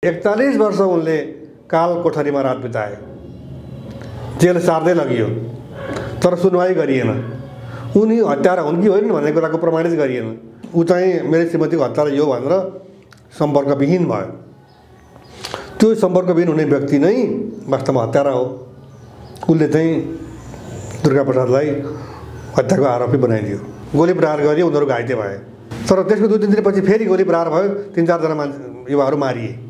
41 वर्ष उनले काल कोठरीमा रात बिताए, जेल सार्दै लगियो, तर सुनवाई गरिएन। उनी हत्यारा हुन् कि होइन भन्ने कुराको प्रमाणित गरिएन। ऊ चाहिँ मेरो श्रीमतीको हत्यारा यो भनेर सम्पर्कविहीन भयो। त्यो सम्पर्कविहीन हुने व्यक्ति नै वास्तवमा हत्यारा हो। उसले चाहिँ दुर्गा प्रसादलाई हत्याको आरोपी बनाइदियो। गोली प्रहार गरी उनीहरू घाइते भए। तर त्यसको 2-3 दिनपछि फेरि गोली प्रहार भयो, 3-4 जना युवाहरू मारिए।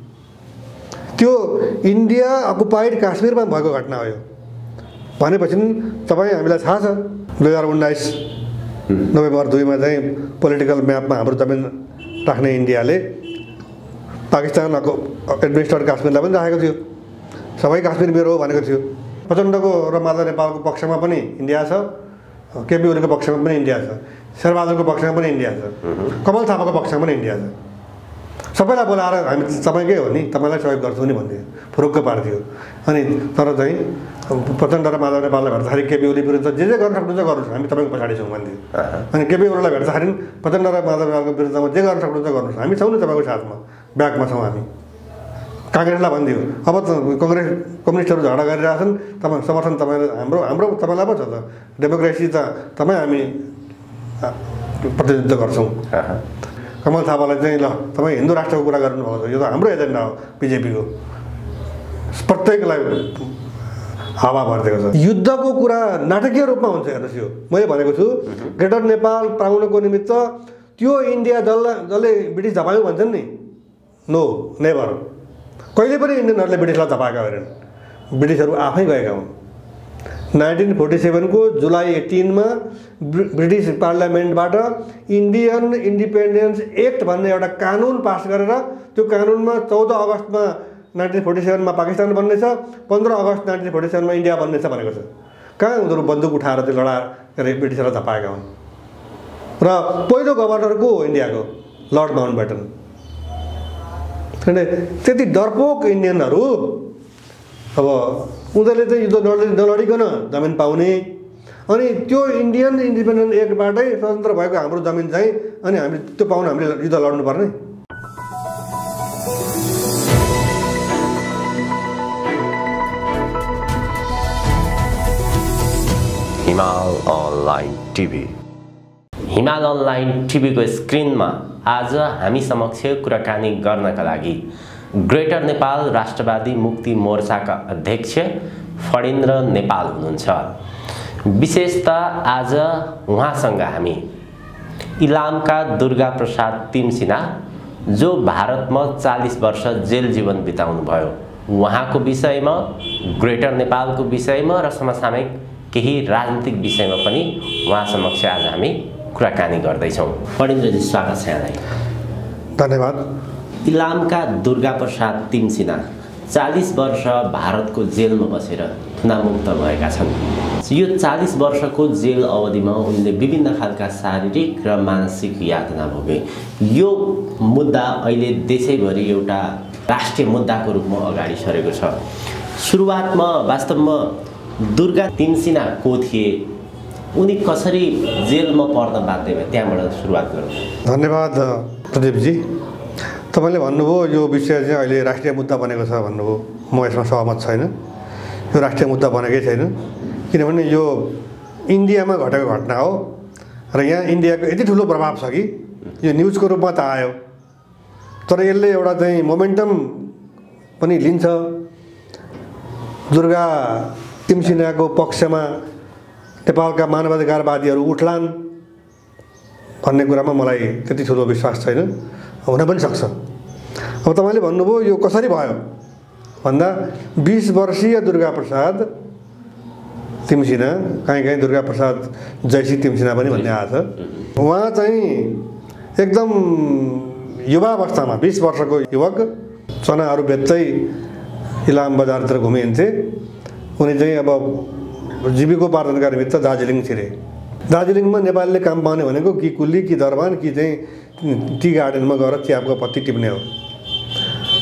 त्यो इन्डिया अकुपाइड काश्मीरमा भएको घटना हो। भनेपछि तपाईँ हामीलाई थाहा छ 2019 नोभेम्बर 2 मा चाहिँ पोलिटिकल म्यापमा हाम्रो जमिन राख्ने इन्डियाले पाकिस्तानको एडमिनिस्ट्रेटेड काश्मीरलाई पनि राखेको थियो। सबै काश्मीर मेरो हो भनेको थियो। प्रचण्डको र माधव नेपालको पक्षमा पनि इन्डिया छ, केपी ओलीको पक्षमा पनि इन्डिया छ, शेरबहादुरको पक्षमा पनि इन्डिया छ, कमल थापाको पक्षमा पनि इन्डिया छ। सबैलाई बोलाएर हामी तपाईँकै हो नि, तपाईँलाई सहयोग गर्छौँ नि भन्थ्यो, फुरुक्क पार्थ्यो। अनि तर चाहिँ प्रचण्ड र माधव नेपाललाई भेट्दाखेरि केपी ओली विरुद्ध जे गर्न सक्नुहुन्छ गर्नुहोस्, हामी तपाईँको पछाडि छौँ भन्थ्यो। अनि केपी ओलीलाई भेट्दाखेरि प्रचण्ड र माधव नेपालको विरुद्धमा जे गर्न सक्नुहुन्छ गर्नुहोस्, हामी छौँ नि तपाईँको साथमा, ब्याकमा छौँ हामी। काङ्ग्रेसलाई भनिदियो अब कम्युनिस्टहरू झगडा गरिरहेछन्, तपाईँ समर्थन तपाईँले हाम्रो तपाईँलाई पो छ त, डेमोक्रेसी त तपाईँ हामी प्रतिनिधित्व गर्छौँ। कमल थापालाई चाहिँ ल तपाईँ हिन्दू राष्ट्रको कुरा गर्नुभएको छ, यो त हाम्रो एजेन्डा हो बिजेपीको, प्रत्येकलाई हावा भरिदिएको छ। युद्धको कुरा नाटकीय रूपमा हुन्छ। हेर्नुहोस्, यो मैले भनेको छु ग्रेटर नेपाल पाउनको निमित्त त्यो इन्डिया जसले ब्रिटिस धपायो भन्छन् नि, नो नेभर। कहिले पनि इन्डियनहरूले ब्रिटिसलाई धपाएका होइनन्, ब्रिटिसहरू आफै गएका हुन्। 1947 को जुलाई 18 मा ब्रिटिस पार्लियामेन्टबाट इन्डियन इन्डिपेन्डेन्स एक्ट भन्ने एउटा कानुन पास गरेर त्यो कानुनमा 14 अगस्तमा 1947 मा पाकिस्तान बन्नेछ, 15 अगस्त 1947 मा इन्डिया बन्नेछ भनेको छ। कहाँ उनीहरू बन्दुक उठाएर त्यो लडाएर ब्रिटिसलाई धपाएका हुन्। र पहिलो गभर्नर को हो इन्डियाको? Lord Mountbatten. त्यति डरपोक इन्डियनहरू अब उनीहरूले चाहिँ युद्ध नलडिकन जमिन पाउने, अनि त्यो इन्डियन इन्डिपेन्डेन्ट एक्टबाटै स्वतन्त्र भएको हाम्रो जमिन चाहिँ अनि हामी त्यो पाउन हामीले युद्ध लड्नुपर्ने। हिमाल अनलाइन टिभी। हिमाल अनलाइन टिभीको स्क्रिनमा आज हामी समक्ष कुराकानी गर्नका लागि ग्रेटर नेपाल राष्ट्रवादी मुक्ति मोर्चाका अध्यक्ष फणीन्द्र नेपाल हुनुहुन्छ। विशेषतः आज उहाँसँग हामी इलामका दुर्गा प्रसाद तिमसिना, जो भारतमा 40 वर्ष जेल जीवन बिताउनु भयो, उहाँको विषयमा, ग्रेटर नेपालको विषयमा र समसामयिक केही राजनीतिक विषयमा पनि उहाँ समक्ष आज हामी कुराकानी गर्दैछौँ। फणीन्द्रजी, स्वागत छ यहाँलाई। धन्यवाद। इलामका दुर्गा प्रसाद तिमसिना 40 वर्ष भारतको जेलमा बसेर थुनामुक्त भएका छन्। यो 40 वर्षको जेल अवधिमा उनले विभिन्न खालका शारीरिक र मानसिक यातना भोगे। यो मुद्दा अहिले देशैभरि एउटा राष्ट्रिय मुद्दाको रूपमा अगाडि सरेको छ। सुरुवातमा वास्तवमा दुर्गा तिमसिना को थिए, उनी कसरी जेलमा पर्न बाध्य भए, त्यहाँबाट सुरुवात गरौँ। धन्यवाद प्रदीपजी। तपाईँले भन्नुभयो यो विषय चाहिँ अहिले राष्ट्रिय मुद्दा बनेको छ भन्नुभयो। म यसमा सहमत छैन। यो राष्ट्रिय मुद्दा बनेकै छैन, किनभने यो इन्डियामा घटेको घटना हो र यहाँ इन्डियाको यति ठुलो प्रभाव छ कि यो न्युजको रूपमा त आयो, तर यसले एउटा चाहिँ मोमेन्टम पनि लिन्छ। दुर्गा तिमसिनाको पक्षमा नेपालका मानवाधिकारवादीहरू उठ्लान् भन्ने कुरामा मलाई त्यति ठुलो विश्वास छैन, हुन पनि सक्छ। अब तपाईँले भन्नुभयो यो कसरी भयो भन्दा 20 वर्षीय दुर्गा प्रसाद तिमसिना, कहीँ दुर्गा प्रसाद जयसी तिमसिना पनि भन्ने आएको छ। उहाँ चाहिँ एकदम युवा अवस्थामा 20 वर्षको युवक चनाहरू बेच्दै इलाम बजारतिर घुमिन्थे। उनी चाहिँ अब जीविकोपार्जनका निमित्त दार्जिलिङ छिरे। दार्जिलिङमा नेपालीले काम पाउने भनेको कि कुल्ली कि दरबान कि चाहिँ टी गार्डनमा गएर चियाको पत्ती टिप्ने हो।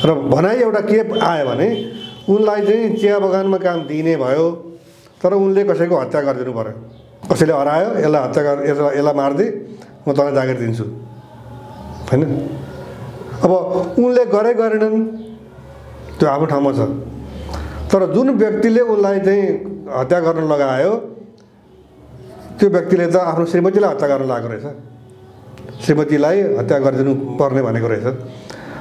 र भनाइ एउटा के आयो भने उनलाई चाहिँ चिया बगानमा काम दिने भयो, तर उनले कसैको हत्या गरिदिनु पर्यो। कसैले हरायो, यसलाई हत्या गर, यसलाई मारिदिए म तँलाई जागिर दिन्छु, होइन? अब उनले गरेनन्, त्यो आफ्नो ठाउँमा छ। तर जुन व्यक्तिले उनलाई चाहिँ हत्या गर्न लगायो त्यो व्यक्तिले त आफ्नो श्रीमतीलाई हत्या गर्न लागेको रहेछ, श्रीमतीलाई हत्या गरिदिनु पर्ने भनेको रहेछ।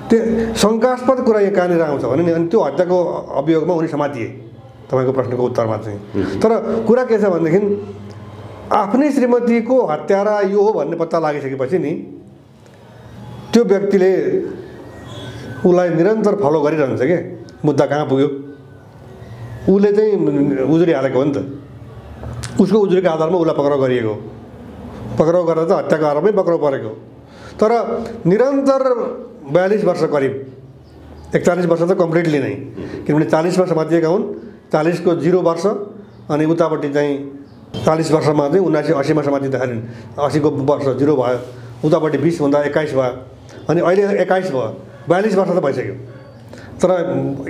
त्यो शङ्कास्पद कुरा यहाँ कहाँनिर आउँछ भने नि, अनि त्यो हत्याको अभियोगमा उनी समातिए तपाईँको प्रश्नको उत्तरमा चाहिँ। तर कुरा के छ भनेदेखि आफ्नै श्रीमतीको हत्यारा यो हो भन्ने पत्ता लागिसकेपछि नि त्यो व्यक्तिले उसलाई निरन्तर फलो गरिरहन्छ के मुद्दा कहाँ पुग्यो, उसले चाहिँ उजुरी हालेको हो नि त, उसको उजुरीको आधारमा उसलाई पक्राउ गरिएको, पक्राउ गरेर त हत्याको आरोपमै पक्राउ परेको। तर निरन्तर 42 वर्ष करिब 41 वर्ष त कम्प्लिटली नै, किनभने 40मा समातिएका हुन्, 40 को 0 वर्ष अनि उतापट्टि चाहिँ 40 वर्षमा चाहिँ 1980मा समातिँदाखेरि 80 को वर्ष 0 भयो, उतापट्टि 20 हुँदा 21 भयो, अनि अहिले 21 भयो, 42 वर्ष त भइसक्यो। तर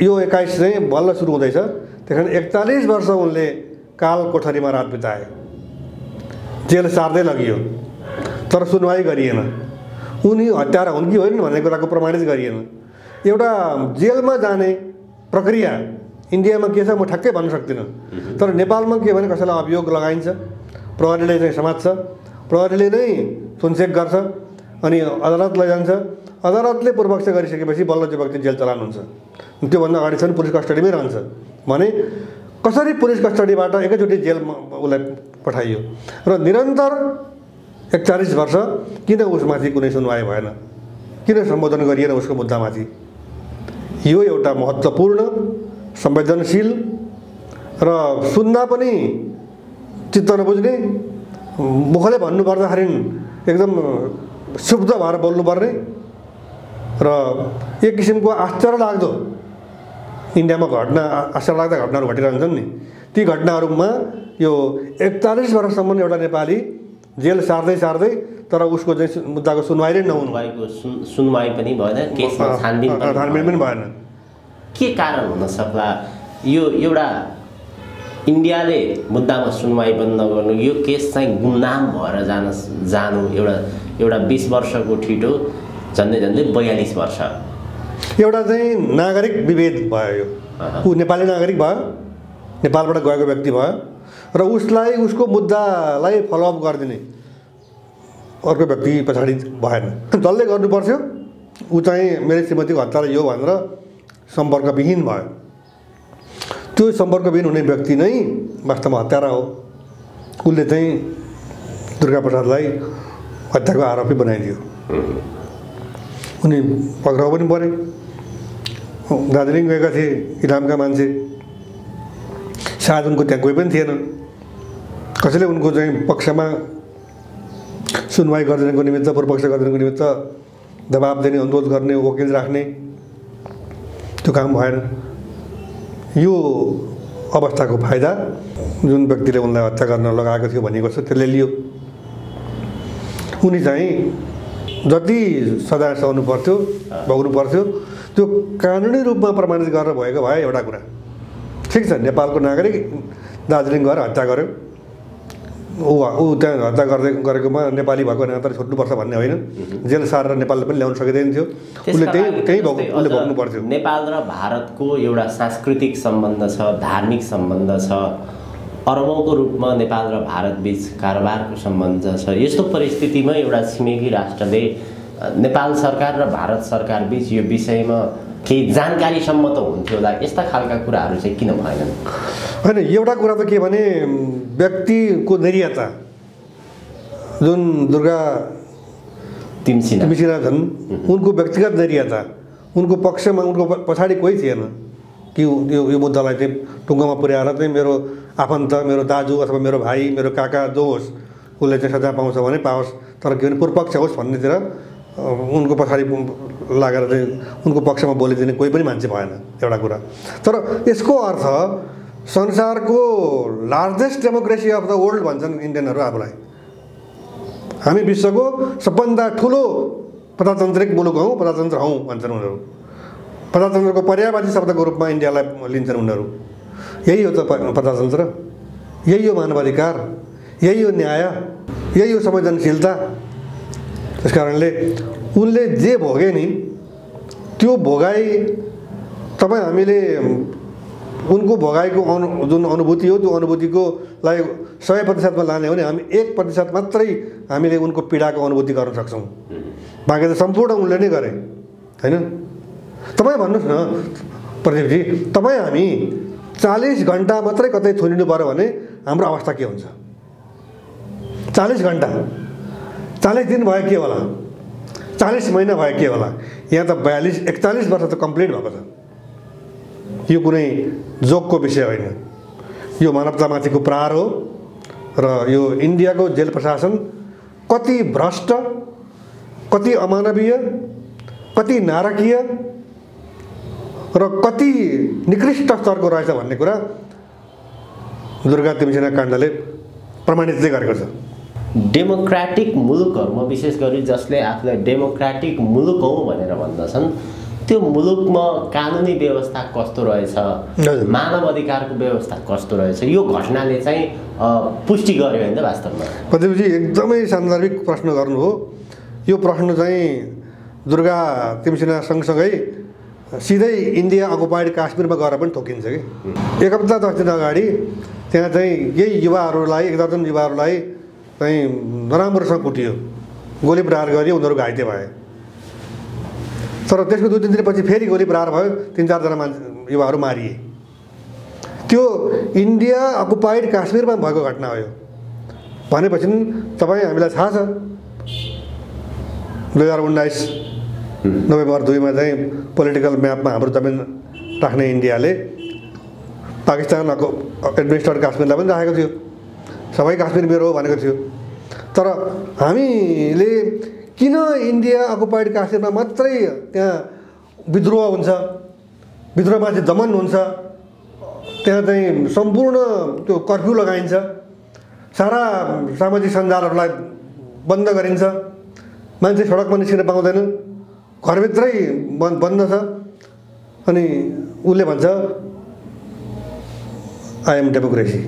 यो 21 चाहिँ बल्ल सुरु हुँदैछ। त्यही कारण 41 वर्ष उनले काल कोठरीमा रात बिताए, जेल सार्दै लगियो, तर सुनवाई गरिएन। उनी हत्यारा हुन् कि होइन भन्ने कुराको प्रमाणित गरिएन। एउटा जेलमा जाने प्रक्रिया इन्डियामा के छ म ठ्याक्कै भन्न सक्दिनँ, तर नेपालमा के भने कसैलाई अभियोग लगाइन्छ, प्रहरीले चाहिँ समात्छ, प्रहरीले नै सुनसेक गर्छ, अनि अदालत लैजान्छ, अदालतले पूर्वपक्ष गरिसकेपछि बल्ल त्यो व्यक्ति जेल चलान हुन्छ। त्योभन्दा अगाडिसम्म पुलिस कस्टडीमै रहन्छ। भने कसरी पुलिस कस्टडीबाट एकैचोटि जेलमा उसलाई पठाइयो र निरन्तर 41 वर्ष किन उसमाथि कुनै सुनवाई भएन, किन सम्बोधन गरिएन उसको मुद्दामाथि? यो एउटा महत्त्वपूर्ण, संवेदनशील र सुन्दा पनि चित्त नबुझ्ने, मुखले भन्नुपर्दाखेरि एकदम शुद्ध भएर बोल्नुपर्ने र एक किसिमको आश्चर्य लाग्दो इन्डियामा आश्चर्यलाग्दा घटनाहरू घटिरहन्छन् नि, ती घटनाहरूमा यो 41 वर्षसम्म एउटा नेपाली जेल सार्दै सार्दै तर उसको चाहिँ मुद्दाको सुनवाई नै नहुनु, सुनवाई पनि भएन, केसमा छानबिन पनि भएन। के कारण हुन सक्ला यो एउटा इन्डियाले मुद्दामा सुनवाई पनि नगर्नु, यो केस चाहिँ गुमनाम भएर जानु एउटा 20 वर्षको ठिटो झन्डै 42 वर्ष? एउटा चाहिँ नागरिक विभेद भयो, यो ऊ नेपाली नागरिक भयो, नेपालबाट गएको व्यक्ति भयो र उसलाई उसको मुद्दालाई फलोअप गरिदिने अर्को व्यक्ति पछाडि भएन, जसले गर्नुपर्थ्यो ऊ चाहिँ मेरो श्रीमतीको हत्या यो भनेर सम्पर्कविहीन भयो। त्यो सम्पर्कविहीन हुने व्यक्ति नै वास्तवमा हत्यारा हो। उसले चाहिँ दुर्गा प्रसादलाई हत्याको आरोपी बनाइदियो, उनी पक्राउ पनि परे। दार्जिलिङ गएका थिए इलामका मान्छे, सायद उनको त्यहाँ कोही पनि थिएन, कसैले उनको चाहिँ पक्षमा सुनवाई गरिदिनको निमित्त, पूर्वपक्ष गरिदिनको निमित्त दबाब दिने, अनुरोध गर्ने, वकिल राख्ने, त्यो काम भएन। यो अवस्थाको फाइदा जुन व्यक्तिले उनलाई हत्या गर्न लगाएको थियो भनिएको छ त्यसले लियो। उनी चाहिँ जति सजाय सहनु पर्थ्यो, भोग्नु पर्थ्यो, त्यो कानुनी रूपमा प्रमाणित गरेर भएको भए एउटा कुरा ठिक छ। नेपालको नागरिक दार्जिलिङ गएर हत्या गर्यो, ऊ त्यहाँ हत्या गरेकोमा नेपाली भएको नाता छुट्नुपर्छ भन्ने होइन, जेल सारेर नेपालले पनि ल्याउन सकिँदैन थियो, उसले त्यही भोग्नु पर्थ्यो। नेपाल र भारतको एउटा सांस्कृतिक सम्बन्ध छ, धार्मिक सम्बन्ध छ, अरबौँको रूपमा नेपाल र भारत बीच कारोबारको सम्बन्ध छ। यस्तो परिस्थितिमा एउटा छिमेकी राष्ट्रले नेपाल सरकार र भारत सरकार बीच यो विषयमा केही जानकारीसम्म त हुन्थ्यो होला, यस्ता खालका कुराहरू चाहिँ किन भएनन्? होइन, एउटा कुरा त के भने व्यक्तिको निरीयता, जुन दुर्गा तिमसिना छन् उनको व्यक्तिगत निरीयता, उनको पक्षमा उनको पछाडि कोही थिएन कि यो मुद्दालाई चाहिँ टुङ्गोमा पुर्याएर चाहिँ मेरो आफन्त, मेरो दाजु अथवा मेरो भाइ, मेरो काका जो होस् उसले चाहिँ सजाय पाउँछ भने पाओस्, तर के भने पूर्वपक्ष होस् भन्नेतिर उनको पछाडि लागेर चाहिँ उनको पक्षमा बोलिदिने कोही पनि मान्छे भएन, एउटा कुरा। तर यसको अर्थ संसारको largest democracy of the world भन्छन् इन्डियनहरू आफूलाई, हामी विश्वको सबभन्दा ठुलो प्रजातान्त्रिक मुलुक हौँ, प्रजातन्त्र हौँ भन्छन् उनीहरू। प्रजातन्त्रको पर्यायवाची शब्दको रूपमा इन्डियालाई लिन्छन् उनीहरू। यही हो त प्रजातन्त्र, यही हो मानवाधिकार, यही हो न्याय, यही हो संवेदनशीलता। त्यस कारणले उनले जे भोगे नि त्यो भोगाई त तपाईँ हामीले उनको भोगाइको जुन अनुभूति हो त्यो अनुभूतिकोलाई 100% लाने हो भने हामी 1% मात्रै हामीले उनको पीडाको अनुभूति गर्न सक्छौँ। बाँकी त सम्पूर्ण उनले नै गरे होइन। तपाईँ भन्नुहोस् न प्रदीपजी, तपाईँ हामी 40 घन्टा मात्रै कतै थुनिनु पर्यो भने हाम्रो अवस्था के हुन्छ? 40 घन्टा, 40 दिन भयो के होला, 40 महिना भयो के होला? यहाँ त 41 वर्ष त कम्प्लिट भएको छ। यो कुनै जोकको विषय होइन, यो मानवतामाथिको प्रहार हो। र यो इन्डियाको जेल प्रशासन कति भ्रष्ट, कति अमानवीय, कति नारकीय र कति निकृष्ट स्तरको रहेछ भन्ने कुरा दुर्गा तिमसेना काण्डले प्रमाणित चाहिँ गरेको छ। डेमोक्रेटिक मुलुकहरूमा विशेष गरी जसले आफूलाई डेमोक्रेटिक मुलुक हौ भनेर भन्दछन्, त्यो मुलुकमा कानुनी व्यवस्था कस्तो रहेछ, मानव अधिकारको व्यवस्था कस्तो रहेछ, यो घटनाले चाहिँ पुष्टि गर्यो होइन वास्तवमा? प्रदीपजी एकदमै सान्दर्भिक प्रश्न गर्नु हो। यो प्रश्न चाहिँ दुर्गा तिमसेना सँगसँगै सिधै इन्डिया अकुपाइड काश्मीरमा गएर पनि ठोकिन्छ कि। एक हप्ता 10 दिन अगाडि त्यहाँ चाहिँ यही युवाहरूलाई, 1 दर्जन युवाहरूलाई चाहिँ नराम्रोसँग कुटियो, गोली प्रहार गरियो, उनीहरू घाइते भए। तर त्यसको 2-3 दिनपछि फेरि गोली प्रहार भयो, 3-4 जना मान्छे युवाहरू मारिए। त्यो इन्डिया अकुपाइड काश्मीरमा भएको घटना हो। यो भनेपछि तपाईँ हामीलाई थाहा छ 2019 नोभेम्बर 2 चाहिँ पोलिटिकल म्यापमा हाम्रो जमिन राख्ने इन्डियाले पाकिस्तानको एडमिनिस्ट्रेटेड काश्मीरलाई पनि राखेको थियो, सबै काश्मीर मेरो हो भनेको थियो। तर हामीले किन इन्डिया अकुपाइड काश्मीरमा मात्रै त्यहाँ विद्रोह हुन्छ, विद्रोहमाथि दमन हुन्छ, त्यहाँ चाहिँ सम्पूर्ण त्यो कर्फ्यू लगाइन्छ, सारा सामाजिक सञ्जालहरूलाई बन्द गरिन्छ, मान्छे सडकमा निस्किन पाउँदैन, घरभित्रै बन्द छ। अनि उसले भन्छ आई एम डेमोक्रेसी,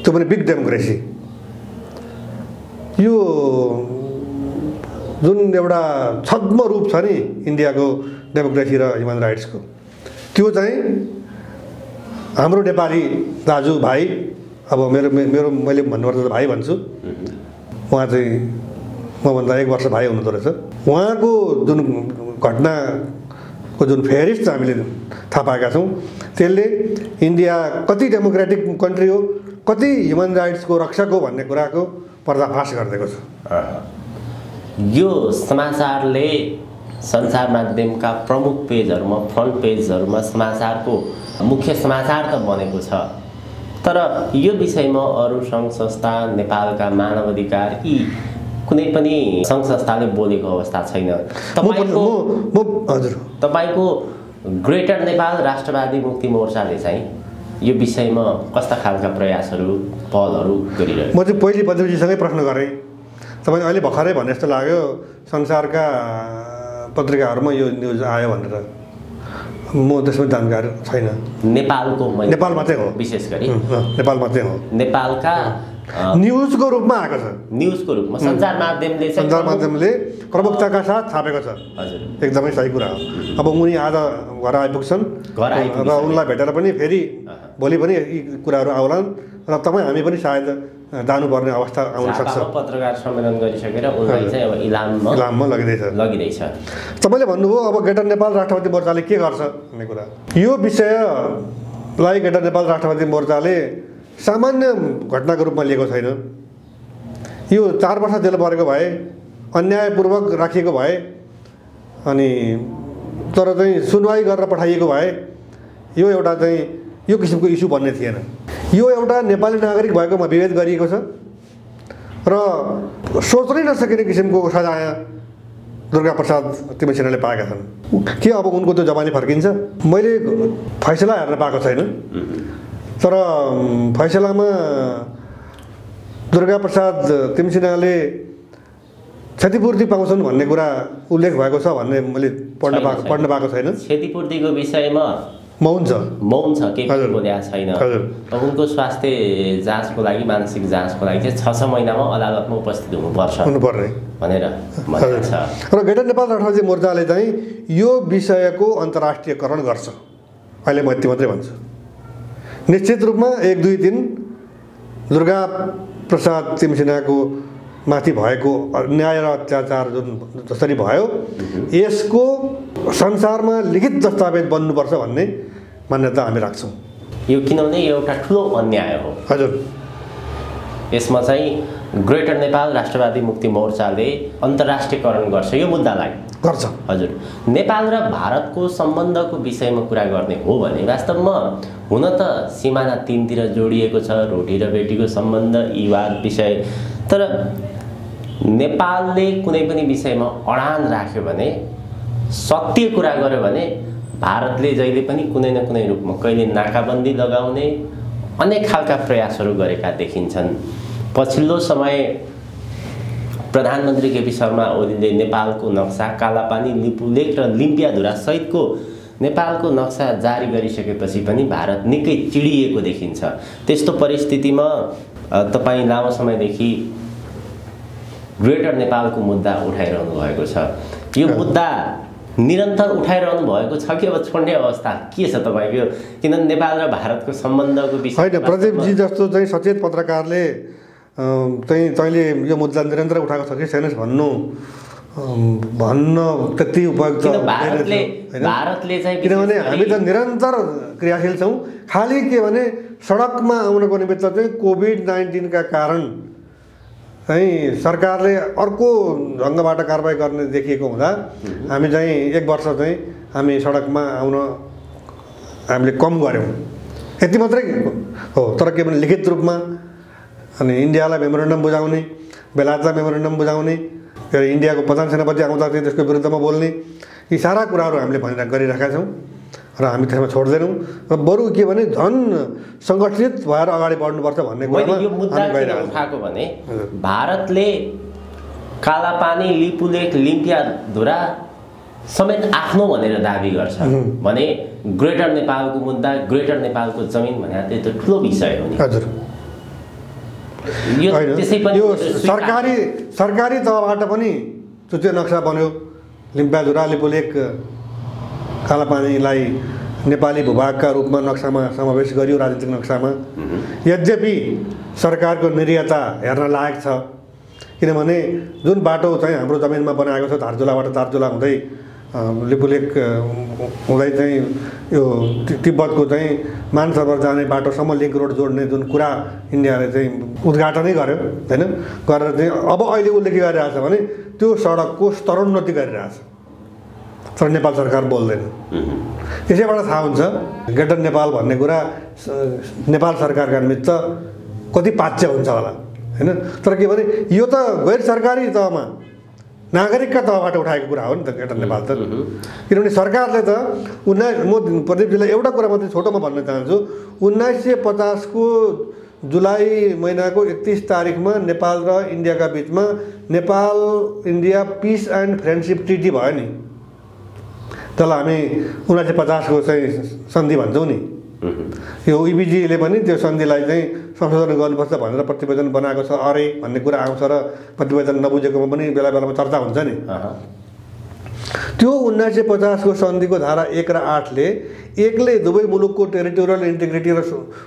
त्यो पनि बिग डेमोक्रेसी। यो जुन एउटा छद्म रूप छ नि इन्डियाको डेमोक्रेसी र ह्युमन राइट्सको, त्यो चाहिँ हाम्रो नेपाली दाजुभाइ, अब मेरो मैले भन्नुपर्छ त भाइ भन्छु, उहाँ चाहिँ मभन्दा 1 वर्ष भाइ हुनुहुँदो रहेछ। उहाँको जुन घटनाको जुन फेरिस्ट हामीले थाहा पाएका छौँ, त्यसले इन्डिया कति डेमोक्रेटिक कन्ट्री हो, कति ह्युमन राइट्सको रक्षक हो भन्ने कुराको पर्दाफास गरिदिएको छ। यो समाचारले सञ्चार माध्यमका प्रमुख पेजहरूमा, फ्रन्ट पेजहरूमा समाचारको मुख्य समाचार त बनेको छ, तर यो विषयमा अरू सङ्घ संस्था, नेपालका मानव अधिकार यी कुनै पनि सङ्घ संस्थाले बोलेको अवस्था छैन। तपाईँको ग्रेटर नेपाल राष्ट्रवादी मुक्ति मोर्चाले चाहिँ यो विषयमा कस्ता खालका प्रयासहरू, पहलहरू गरिरहेको? म चाहिँ पहिले प्रदीपजीसँगै प्रश्न गरेँ। तपाईँ अहिले भर्खरै भने जस्तो लाग्यो संसारका पत्रिकाहरूमा यो न्युज आयो भनेर। म त्यसमा जानकारी छैन। नेपाल मात्रै हो, विशेष गरी नेपाल मात्रै हो, नेपालका न्युजको रूपमा आएको छ। न्युजको रूपमा सञ्चार माध्यमले प्रमुखताका साथ छापेको छ। हजुर, एकदमै सही कुरा हो। अब उनी आज घर आइपुग्छन् र उनलाई भेटेर पनि फेरि भोलि पनि यी कुराहरू आउलान् र तपाईँ हामी पनि सायद जानुपर्ने अवस्था आउन सक्छ। पत्रकार सम्मेलन गरिसकेर उनलाई चाहिँ अब इलाममा लगिँदैछ। तपाईँले भन्नुभयो अब ग्रेटर नेपाल राष्ट्रवादी मोर्चाले के गर्छ भन्ने कुरा। यो विषयलाई ग्रेटर नेपाल राष्ट्रवादी मोर्चाले सामान्य घटनाको रूपमा लिएको छैन। यो 4 वर्ष जेल परेको भए, अन्यायपूर्वक राखिएको भए, अनि तर चाहिँ सुनवाई गरेर पठाइएको भए यो एउटा चाहिँ यो किसिमको इस्यु बन्ने थिएन। यो एउटा नेपाली नागरिक भएकोमा विभेद गरिएको छ र सोच्नै नसकिने किसिमको सजाय दुर्गा प्रसाद तिमसेनाले पाएका छन्। के अब उनको त्यो जवानी फर्किन्छ? मैले फैसला हेर्न पाएको छैन, तर फैसलामा दुर्गा प्रसाद तिमसेनाले क्षतिपूर्ति पाउँछन् भन्ने कुरा उल्लेख भएको छ भन्ने मैले पढ्न पाएको छैन। क्षतिपूर्तिको विषयमा मौन छ केही पनि बोलेको छैन। उनको स्वास्थ्य जाँचको लागि मानसिक जाँचको लागि चाहिँ 6 महिनामा अदालतमा उपस्थित हुनुपर्ने भनेर भनेको छ। र ग्रेटर नेपाल राष्ट्रवादी मोर्चाले चाहिँ यो विषयको अन्तर्राष्ट्रियकरण गर्छ। अहिले म यति मात्रै भन्छु, निश्चित रूपमा 1, 2, 3 दुर्गा प्रसाद तिमसिनाको माथि भएको अन्याय र अत्याचार जुन जसरी भयो यसको संसारमा लिखित दस्तावेज बन्नुपर्छ भन्ने मान्यता हामी राख्छौँ। यो किनभने यो एउटा ठुलो अन्याय हो। हजुर, यसमा चाहिँ ग्रेटर नेपाल राष्ट्रवादी मुक्ति मोर्चाले अन्तर्राष्ट्रियकरण गर्छ यो मुद्दालाई गर्छ। हजुर, नेपाल र भारतको सम्बन्धको विषयमा कुरा गर्ने हो भने वास्तवमा हुन त सिमाना 3 तिर जोडिएको छ, रोटी र बेटीको सम्बन्ध, विवाद विषय। तर नेपालले कुनै पनि विषयमा अडान राख्यो भने, सत्य कुरा गर्यो भने भारतले जहिले पनि कुनै न कुनै रूपमा कहिले नाकाबन्दी लगाउने अनेक खालका प्रयासहरू गरेका देखिन्छन्। पछिल्लो समय प्रधानमन्त्री केपी शर्मा ओलीले नेपालको नक्सा कालापानी, लिपुलेक र लिम्पियाधुरा सहितको नेपालको नक्सा जारी गरिसकेपछि पनि भारत निकै चिडिएको देखिन्छ। त्यस्तो परिस्थितिमा तपाईँ लामो समयदेखि ग्रेटर नेपालको मुद्दा उठाइरहनु भएको छ। यो मुद्दा निरन्तर उठाइरहनु भएको छ कि अब छोड्ने अवस्था के छ तपाईँको? किनभने नेपाल र भारतको सम्बन्धको विषय होइन, प्रदीपजी जस्तो चाहिँ सचेत पत्रकारले चाहिँ तैँले यो मुद्दा निरन्तर उठाएको छ कि छैन भन्न त्यति उपयुक्त भारतले चाहिँ, किनभने हामी त निरन्तर क्रियाशील छौँ। खालि के भने सडकमा आउनको निमित्त चाहिँ कोभिड-19 का कारण चाहिँ सरकारले अर्को ढङ्गबाट कारबाही गर्ने देखिएको हुँदा हामी चाहिँ 1 वर्ष चाहिँ हामी सडकमा आउन हामीले कम गऱ्यौँ, यति मात्रै हो। तर के भने लिखित रूपमा अनि इन्डियालाई मेमोरेन्डम बुझाउने, बेलायतलाई मेमोरेन्डम बुझाउने, फेरि इन्डियाको प्रधान सेनापति आउँदा चाहिँ त्यसको विरुद्धमा बोल्ने, यी सारा कुराहरू हामीले गरिरहेका छौँ र हामी त्यसमा छोड्दैनौँ। र बरु के भने झन् सङ्गठित भएर अगाडि बढ्नुपर्छ भन्ने कुरामा यो मुद्दा किन उठाएको भने भारतले कालापानी, लिपुलेक, लिम्पियाधुरा समेत आफ्नो भनेर दाबी गर्छ भने ग्रेटर नेपालको मुद्दा, ग्रेटर नेपालको जमिन भने त्यो त ठुलो विषय हो नि। हजुर, यो सरकारी तहबाट पनि चुच्चे नक्सा बन्यो। लिम्पियाधुरा, लिपुलेक, कालापानीलाई नेपाली भूभागका रूपमा नक्सामा समावेश गरियो, राजनीतिक नक्सामा। यद्यपि सरकारको निरीयता हेर्न लायक छ, किनभने जुन बाटो चाहिँ हाम्रो जमिनमा बनाएको छ, धारचुलाबाट दार्चुला हुँदै लिपुलेक हुँदै चाहिँ यो तिब्बतको चाहिँ मानसरोवर जाने बाटोसम्म लिङ्क रोड जोड्ने जुन कुरा इन्डियाले चाहिँ उद्घाटनै गर्यो होइन, गरेर चाहिँ अब अहिले उसले के गरिरहेछ भने त्यो सडकको स्तरोन्नति गरिरहेछ, तर नेपाल सरकार बोल्दैन। यसैबाट थाहा हुन्छ ग्रेटर नेपाल भन्ने कुरा नेपाल सरकारका निमित्त कति पाच्य हुन्छ होला होइन। तर के भने यो त गैर सरकारी तहमा, नागरिकका तहबाट उठाएको कुरा हो नि त ग्रेटर नेपाल त। किनभने सरकारले त म प्रदीपजीलाई एउटा कुरा मात्रै छोटोमा भन्न चाहन्छु, 1950 को जुलाई महिनाको 31 तारिखमा नेपाल र इन्डियाका बिचमा Nepal India piece and friendship treaty भयो नि, त्यसलाई हामी 1950 को चाहिँ सन्धि भन्छौँ नि। यो इबिजीले पनि त्यो सन्धिलाई चाहिँ संशोधन गर्नुपर्छ भनेर प्रतिवेदन बनाएको छ अरे भन्ने कुरा आउँछ र प्रतिवेदन नबुझेकोमा पनि बेला बेलामा चर्चा हुन्छ नि। त्यो 1950 को सन्धिको धारा 1 र 8 ले एकले दुवै मुलुकको टेरिटोरियल इन्टिग्रिटी र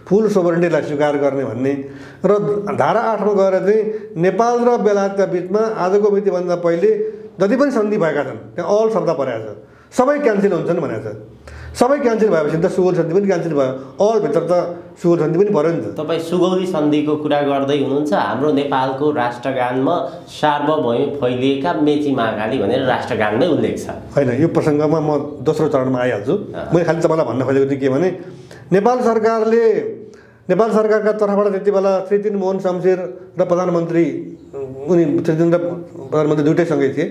फुल सोभरेनिटीलाई स्वीकार गर्ने भन्ने र धारा 8 मा गएर चाहिँ नेपाल र बेलायतका बिचमा आजको मितिभन्दा पहिले जति पनि सन्धि भएका छन् त्यहाँ अल शब्द परेको छ, सबै क्यान्सल हुन्छन् भनेको छ। सबै क्यान्सल भएपछि त सुगौली सन्धि पनि क्यान्सल भयो, अल भित्र त सुगौली सन्धि पनि पर्यो नि त। तपाईँ सुगौली सन्धिको कुरा गर्दै हुनुहुन्छ, हाम्रो नेपालको राष्ट्रगानमा सार्वभौम फैलिएका मेची महाकाली भनेर राष्ट्रगानमै उल्लेख छ। होइन, यो प्रसङ्गमा म दोस्रो चरणमा आइहाल्छु। मैले खालि तपाईँलाई भन्न खोजेको थिएँ के भने नेपाल सरकारका तर्फबाट त्यति बेला श्री 3 मोहन शमशेर र प्रधानमन्त्री, उनी श्री 3 र प्रधानमन्त्री दुइटै सँगै थिए।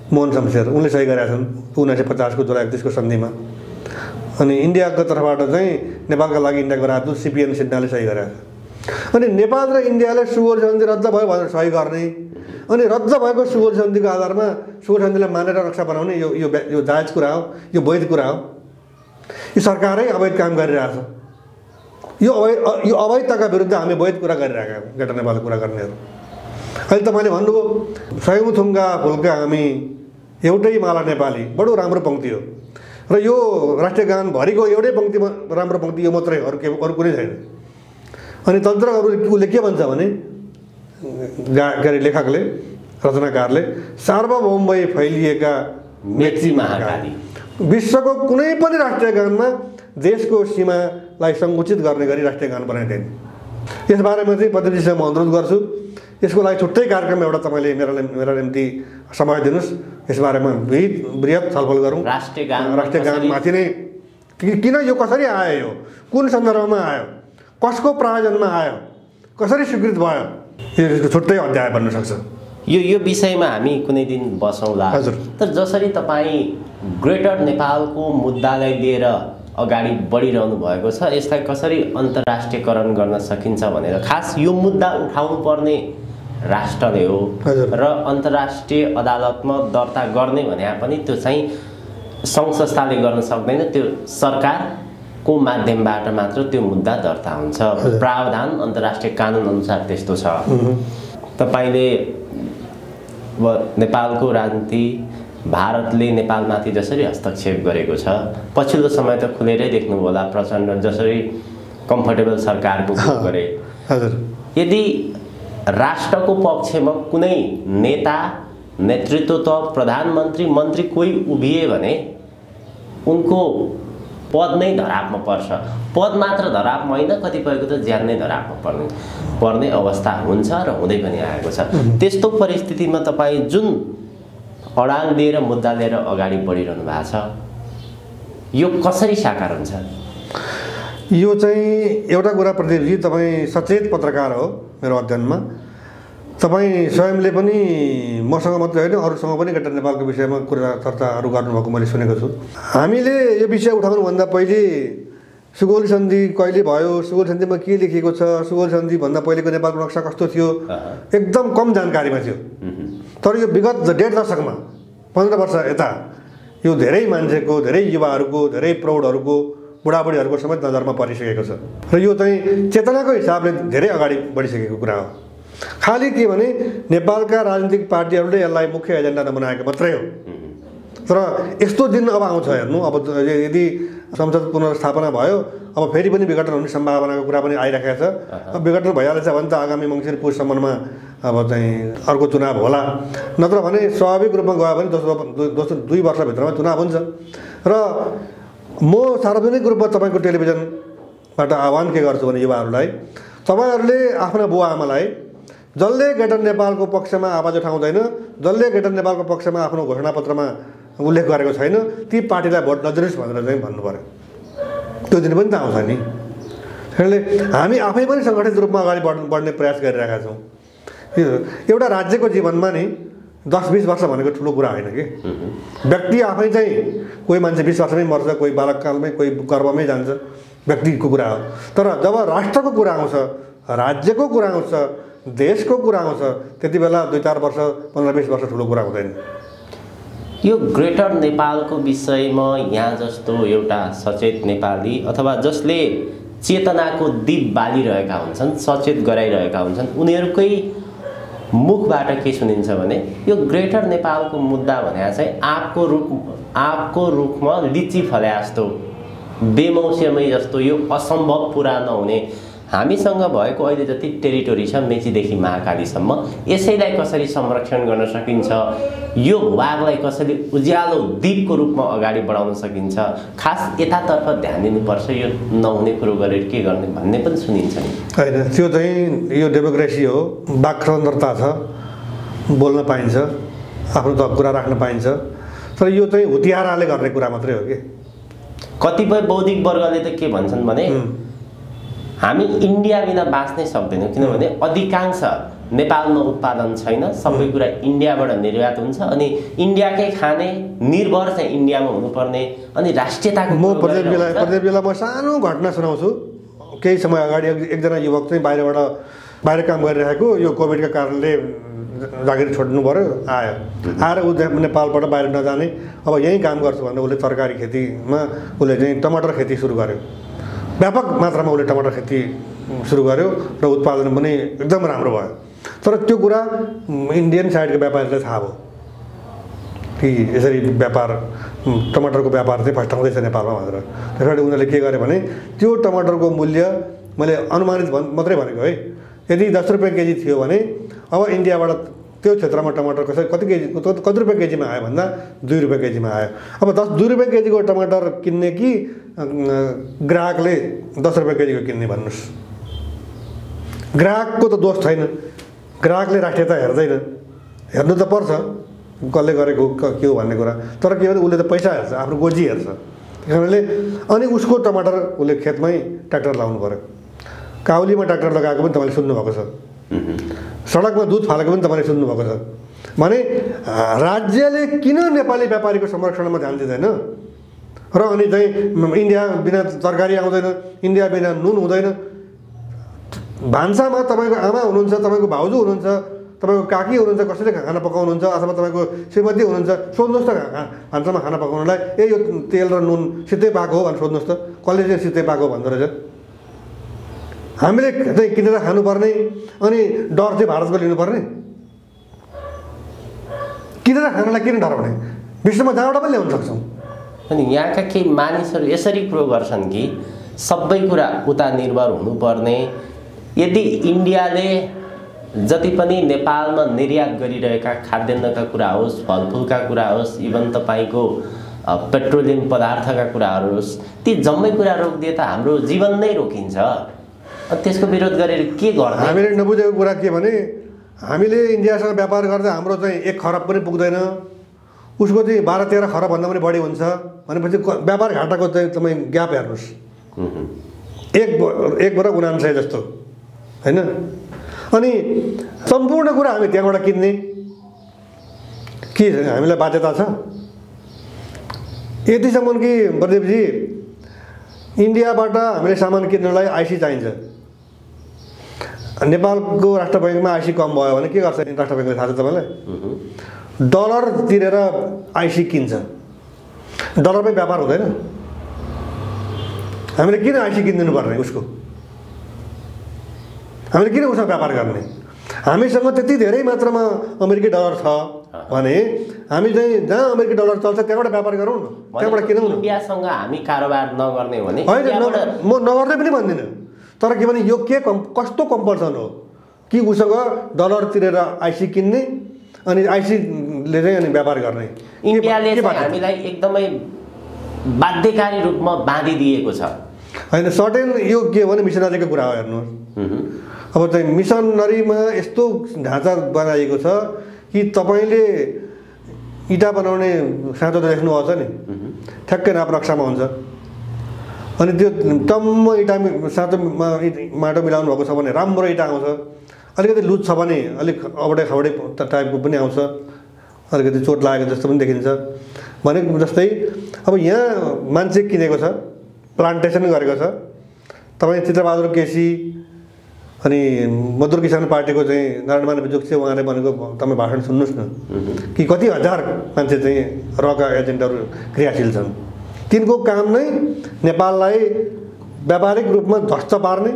मोहन शमशेर उनले सही गरेका छन् 1950 को जुलाई 31 को सन्धिमा, अनि इन्डियाको तर्फबाट चाहिँ नेपालका लागि इन्डियाको राजदूत सिपिएन सिन्हाले सही गरेका छ। अनि नेपाल र इन्डियाले सुगौली सन्धि रद्द भयो भनेर सही गर्ने, अनि रद्द भएको सुगौली सन्धिको आधारमा सुगौली सन्धिलाई मानेर नक्सा बनाउने यो जायज कुरा हो, यो वैध कुरा हो। यो सरकारै अवैध काम गरिरहेछ। यो अवैधताका विरुद्ध हामी वैध कुरा गरिरहेका हौँ, ग्रेटर नेपालको कुरा गर्नेहरू। अहिले तपाईँले भन्नुभयो सयौँ थुङ्गा फुलका हामी एउटै माला नेपाली, बडो राम्रो पङ्क्ति हो र यो राष्ट्रिय गानभरिको एउटै पङ्क्तिमा राम्रो पङ्क्ति यो मात्रै, अरू कुनै छैन। अनि तन्त्र उसले के भन्छ भने के अरे लेखकले, रचनाकारले, सार्वभौम भई फैलिएका मेची महाकाली। विश्वको कुनै पनि राष्ट्रिय गानमा देशको सीमालाई सङ्कुचित गर्ने गरी राष्ट्रिय गान बनाइँदैन। यसबारेमा चाहिँ प्रदीपजीसँग म अनुरोध गर्छु, यसको लागि छुट्टै कार्यक्रम एउटा तपाईँले मेरा निम्ति समय दिनुहोस्, यसबारेमा बृहत छलफल गरौँ। राष्ट्रिय गानमाथि नै किन यो कसरी आयो, यो कुन सन्दर्भमा आयो, कसको प्रायोजनमा आयो, कसरी स्वीकृत भयो, यो छुट्टै अध्याय बन्न सक्छ। यो विषयमा हामी कुनै दिन बसौँला। हजुर। तर जसरी तपाईँ ग्रेटर नेपालको मुद्दालाई लिएर अगाडि बढिरहनु भएको छ, यसलाई कसरी अन्तर्राष्ट्रियकरण गर्न सकिन्छ भनेर खास यो मुद्दा उठाउनु पर्ने राष्ट्रले हो र अन्तर्राष्ट्रिय अदालतमा दर्ता गर्ने भने पनि त्यो चाहिँ सङ्घ संस्थाले गर्न सक्दैन, त्यो सरकारको माध्यमबाट मात्र त्यो मुद्दा दर्ता हुन्छ। प्रावधान अन्तर्राष्ट्रिय कानुन अनुसार त्यस्तो छ। तपाईँले नेपालको राजनीति, भारतले नेपालमाथि जसरी हस्तक्षेप गरेको छ, पछिल्लो समय त खुलेरै देख्नुभयो होला, प्रचण्ड जसरी कम्फर्टेबल सरकारको गरे। यदि राष्ट्रको पक्षमा कुनै नेता, नेतृत्व, प्रधानमन्त्री, मन्त्री कोही उभिए भने उनको पद नै धरापमा पर्छ। पद मात्र धरापमा होइन, कतिपयको त ज्यान नै धरापमा पर्ने अवस्था हुन्छ र हुँदै पनि आएको छ। त्यस्तो परिस्थितिमा तपाईँ जुन अडान लिएर मुद्दा लिएर अगाडि बढिरहनु भएको छ, यो कसरी साकार हुन्छ? यो चाहिँ एउटा कुरा प्रदीपजी, तपाईँ सचेत पत्रकार हो मेरो अध्ययनमा। तपाईँ स्वयंले पनि मसँग मात्रै होइन अरूसँग पनि ग्रेटर नेपालको विषयमा कुरा चर्चाहरू गर्नुभएको मैले सुनेको छु। हामीले यो विषय उठाउनुभन्दा पहिले सुगौल सन्धि कहिले भयो, सुगौल सन्धिमा के लेखिएको छ, सुगौल सन्धिभन्दा पहिलेको नेपालको नक्सा कस्तो थियो, एकदम कम जानकारीमा थियो। तर यो विगत 1.5 दशकमा 15 वर्ष यता यो धेरै मान्छेको, धेरै युवाहरूको, धेरै प्रौढहरूको, बुढाबुढीहरूको समेत नजरमा परिसकेको छ र यो चाहिँ चेतनाको हिसाबले धेरै अगाडि बढिसकेको कुरा हो। खालि के भने नेपालका राजनीतिक पार्टीहरूले यसलाई मुख्य एजेन्डा नबनाएको मात्रै हो। तर यस्तो दिन अब आउँछ हेर्नु, अब यदि संसद पुनर्स्थापना भयो, अब फेरि पनि विघटन हुने सम्भावनाको कुरा पनि आइरहेको छ। अब विघटन भइहाल्छ भने त आगामी मङ्सिर पुससम्ममा अब चाहिँ अर्को चुनाव होला, नत्र भने स्वाभाविक रूपमा गयो भने दोस्रो 2 वर्षभित्रमा चुनाव हुन्छ। र म सार्वजनिक रूपमा तपाईँको टेलिभिजनबाट आह्वान के गर्छु भने युवाहरूलाई, तपाईँहरूले आफ्ना बुवा आमालाई जसले ग्रेटर नेपालको पक्षमा आवाज उठाउँदैन, जसले ग्रेटर नेपालको पक्षमा आफ्नो घोषणापत्रमा उल्लेख गरेको छैन, ती पार्टीलाई भोट नदिनुहोस् भनेर चाहिँ भन्नु पर्यो। त्यो दिन पनि त आउँछ नि। त्यसैले हामी आफै पनि सङ्गठित रूपमा अगाडि बढ्ने प्रयास गरिरहेका छौँ। एउटा राज्यको जीवनमा नि 10-20 वर्ष भनेको ठुलो कुरा होइन कि। व्यक्ति आफै चाहिँ कोही मान्छे 20 वर्षमै मर्छ, कोही बालककालमै, कोही गर्भमै जान्छ, व्यक्तिको कुरा हो। तर जब राष्ट्रको कुरा आउँछ, राज्यको कुरा आउँछ, देशको कुरा आउँछ, त्यति बेला 2-4 वर्ष, 15-20 वर्ष ठुलो कुरा हुँदैन। यो ग्रेटर नेपालको विषयमा यहाँ जस्तो एउटा सचेत नेपाली अथवा जसले चेतनाको दीप बालिरहेका हुन्छन्, सचेत गराइरहेका हुन्छन्, उनीहरूकै मुखबाट के सुनिन्छ भने यो ग्रेटर नेपालको मुद्दा भने चाहिँ आँपको रुखमा लिची फले जस्तो, बेमौसमी जस्तो, यो असम्भव पुरा नहुने। हामीसँग भएको अहिले जति टेरिटोरी छ मेचीदेखि महाकालीसम्म, यसैलाई कसरी संरक्षण गर्न सकिन्छ, यो भूभागलाई कसरी उज्यालो दीपको रूपमा अगाडि बढाउन सकिन्छ, खास यतातर्फ ध्यान दिनुपर्छ। यो नहुने कुरो गरेर के गर्ने भन्ने पनि सुनिन्छ नि। होइन, त्यो चाहिँ यो डेमोक्रेसी हो, वाक स्वतन्त्रता छ, बोल्न पाइन्छ, आफ्नो त कुरा राख्न पाइन्छ। तर यो चाहिँ हुतियाराले गर्ने कुरा मात्रै हो कि। कतिपय बौद्धिक वर्गले त के भन्छन् भने हामी इन्डिया बिना बाँच्नै सक्दैनौँ, किनभने अधिकांश नेपालमा उत्पादन छैन, सबै कुरा इन्डियाबाट निर्यात हुन्छ, अनि इन्डियाकै खाने, निर्भर चाहिँ इन्डियामा हुनुपर्ने, अनि राष्ट्रियताको प्रत्येक बेला म सानो घटना सुनाउँछु। केही समय अगाडि एकजना युवक चाहिँ बाहिर काम गरिरहेको, यो कोभिडका कारणले जागिर छोड्नु पऱ्यो आयो आएर ऊ नेपालबाट बाहिर नजाने अब यहीँ काम गर्छु भनेर उसले तरकारी खेतीमा उसले चाहिँ टमाटर खेती सुरु गर्यो व्यापक मात्रामा उसले टमाटर खेती सुरु गर्यो र उत्पादन पनि एकदम राम्रो भयो तर त्यो कुरा इन्डियन साइडको व्यापारीलाई थाहा भयो कि यसरी व्यापार टमाटरको व्यापार चाहिँ फस्टाउँदैछ नेपालमा भनेर त्यसबाट उनीहरूले के गरे भने त्यो टमाटरको मूल्य मैले अनुमानित मात्रै भनेको है यदि 10 रुपियाँ केजी थियो भने अब इन्डियाबाट त्यो क्षेत्रमा टमाटर कति रुपियाँ केजीमा आयो भन्दा 2 रुपियाँ केजीमा आयो अब 2 रुपियाँ केजीको टमाटर किन्ने कि ग्राहकले 10 रुपियाँ केजीको किन्ने भन्नुहोस् ग्राहकको त दोष छैन ग्राहकले राष्ट्रियता हेर्दैन हेर्नु त पर्छ कसले गरेको के हो भन्ने कुरा तर के भने उसले त पैसा हेर्छ आफ्नो गोजी हेर्छ त्यस कारणले अनि उसको टमाटर उसले खेतमै ट्र्याक्टर लाउनु पर्यो काउलीमा ट्र्याक्टर लगाएको पनि तपाईँले सुन्नुभएको छ सडकमा दुध फालेको पनि तपाईँले सुन्नुभएको छ भने राज्यले किन नेपाली व्यापारीको संरक्षणमा ध्यान दिँदैन र अनि चाहिँ इन्डिया बिना तरकारी आउँदैन इन्डिया बिना नुन हुँदैन भान्सामा तपाईँको आमा हुनुहुन्छ तपाईँको भाउजू हुनुहुन्छ तपाईँको काकी हुनुहुन्छ कसैले खाना पकाउनुहुन्छ अथवा तपाईँको श्रीमती हुनुहुन्छ सोध्नुहोस् त भान्सामा खाना पकाउनलाई ए यो तेल र नुन सिधै पाएको हो भनेर सोध्नुहोस् त कसले चाहिँ सिधै पाएको भन्दो रहेछ हामीले चाहिँ किनेर खानुपर्ने अनि डर चाहिँ भारतको लिनुपर्ने किनेर खानलाई किन डराउने विश्वमा जहाँबाट पनि ल्याउन सक्छौँ अनि यहाँका केही मानिसहरू यसरी कुरो गर्छन् कि सबै कुरा उता निर्भर हुनुपर्ने यदि इन्डियाले जति पनि नेपालमा निर्यात गरिरहेका खाद्यान्नका कुरा होस् फलफुलका कुरा होस् इभन तपाईँको पेट्रोलियम पदार्थका कुराहरू होस् ती जम्मै कुरा रोकिदिए त हाम्रो जीवन नै रोकिन्छ त्यसको विरोध गरेर के गर्ने हामीले नबुझेको कुरा के भने हामीले इन्डियासँग व्यापार गर्दा हाम्रो चाहिँ 1 खरब पनि पुग्दैन उसको चाहिँ 12-13 खरबभन्दा पनि बढी हुन्छ भनेपछि व्यापार घाटाको चाहिँ तपाईँ ग्याप हेर्नुहोस् 1/99 जस्तो हैन अनि सम्पूर्ण कुरा हामी त्यहाँबाट किन्ने के हामीलाई बाध्यता छ यतिसम्म कि प्रदीपजी इन्डियाबाट हामीले सामान किन्नलाई आइसी चाहिन्छ नेपालको राष्ट्र बैङ्कमा आइसी कम भयो भने के गर्छ राष्ट्र बैङ्कले थाहा छ तपाईँलाई डलर तिरेर आइसी किन्छ डलरमै व्यापार हुँदैन हामीले किन आइसी किनिदिनु पर्ने उसको हामीले किन उसँग व्यापार गर्ने हामीसँग त्यति धेरै मात्रामा अमेरिकी डलर छ भने हामी चाहिँ जहाँ अमेरिकी डलर चल्छ त्यहाँबाट व्यापार गरौँ न त्यहाँबाट किनौँ न इन्डियासँग हामी कारोबार नगर्ने भने होइन म नगर्ने पनि भन्दिनँ तर के भने यो के कस्तो कम्पल्सन हो कि उसँग डलर तिरेर आइसी किन्ने अनि आइसीले चाहिँ अनि व्यापार गर्ने इन्डियाले हामीलाई एकदमै बाध्यकारी रूपमा बाँधिदिएको छ होइन सर्टेन यो के भने मिसनरीको कुरा हो हेर्नुहोस् अब चाहिँ मिसनरीमा यस्तो ढाँचा बनाइएको छ कि तपाईँले इँटा बनाउने साँचो देख्नु आउँछ नि ठ्याक्कै नाप नक्सामा हुन्छ अनि त्यो टम्म इँटा साँचोमा माटो मिलाउनु भएको छ भने राम्रो इँटा आउँछ अलिकति लुज छ भने अलिक अबडे खबडे टाइपको पनि आउँछ अलिकति चोट लागेको जस्तो पनि देखिन्छ भने जस्तै अब यहाँ मान्छे किनेको छ प्लान्टेसन गरेको छ तपाईँ चित्रबहादुर केसी अनि मजदुर किसान पार्टीको चाहिँ नारायण विजुक्से उहाँले भनेको तपाईँ भाषण सुन्नुहोस् न कि कति हजार मान्छे चाहिँ रका एजेन्टहरू क्रियाशील छन् तिनको काम नै नेपाललाई व्यापारिक रूपमा ध्वस्त पार्ने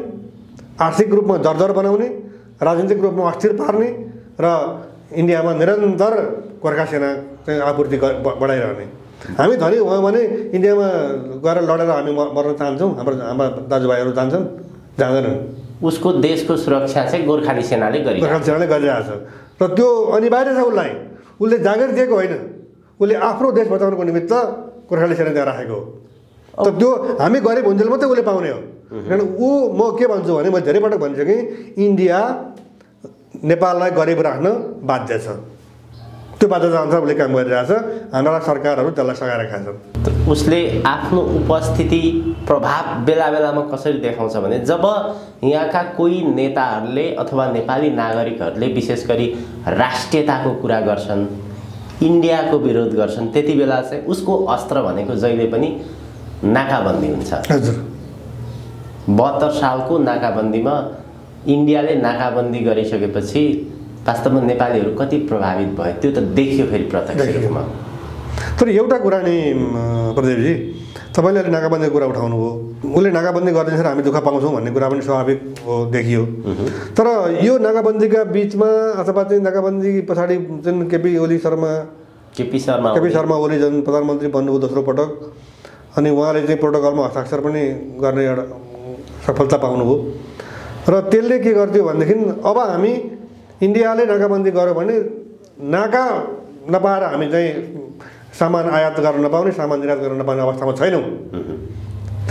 आर्थिक रूपमा जर्जर बनाउने राजनीतिक रूपमा अस्थिर पार्ने र इन्डियामा निरन्तर गोर्खा सेना चाहिँ आपूर्ति बढाइरहने हामी धनी भयौँ भने इन्डियामा गएर लडेर हामी मर्न चाहन्छौँ हाम्रा दाजुभाइहरू जान्छन् जाँदैनन् उसको देशको सुरक्षा चाहिँ गोर्खाली सेनाले गरिरहेछ र त्यो अनिवार्य छ उसले जागिर दिएको होइन उसले आफ्नो देश बचाउनको निमित्त गोर्खाली सेना त्यहाँ राखेको हो त त्यो हामी गरिब हुन्जेल मात्रै उसले पाउने हो किनभने म के भन्छु भने मैले धेरै पटक भनिसकेँ इन्डिया नेपाललाई गरिब राख्न बाध्य छ त्यो बाध्यता अनुसार उसले काम गरिरहेछ हाम्रा सरकारहरू त्यसलाई सघाएर खान्छन् उसले आफ्नो उपस्थिति प्रभाव बेला बेलामा कसरी देखाउँछ भने जब यहाँका कोही नेताहरूले अथवा नेपाली नागरिकहरूले विशेष गरी राष्ट्रियताको कुरा गर्छन् इन्डियाको विरोध गर्छन् त्यति बेला चाहिँ उसको अस्त्र भनेको जहिले पनि नाकाबन्दी हुन्छ। हजुर 72 सालको नाकाबन्दीमा इन्डियाले नाकाबन्दी गरिसकेपछि वास्तवमा नेपालीहरू कति प्रभावित भयो त्यो त देखियो फेरि प्रत्यक्ष रूपमा। तर एउटा कुरा नि प्रदीपजी, तपाईँले अहिले नाकाबन्दीको कुरा उठाउनु भयो, उसले नाकाबन्दी गरिदिन्छ हामी दुःख पाउँछौँ भन्ने कुरा पनि स्वाभाविक हो, देखियो। तर यो नाकाबन्दीका बिचमा अथवा चाहिँ नाकाबन्दी पछाडि जुन केपी शर्मा ओली जुन प्रधानमन्त्री बन्नुभयो दोस्रो पटक, अनि उहाँले चाहिँ प्रोटोकलमा हस्ताक्षर पनि गर्ने एउटा सफलता पाउनुभयो। र त्यसले के गर्थ्यो भनेदेखि अब हामी इन्डियाले नाकाबन्दी गर्यो भने नाका नपाएर हामी चाहिँ सामान आयात गर्न नपाउने, सामान निर्यात गर्न नपाउने अवस्थामा छैनौँ।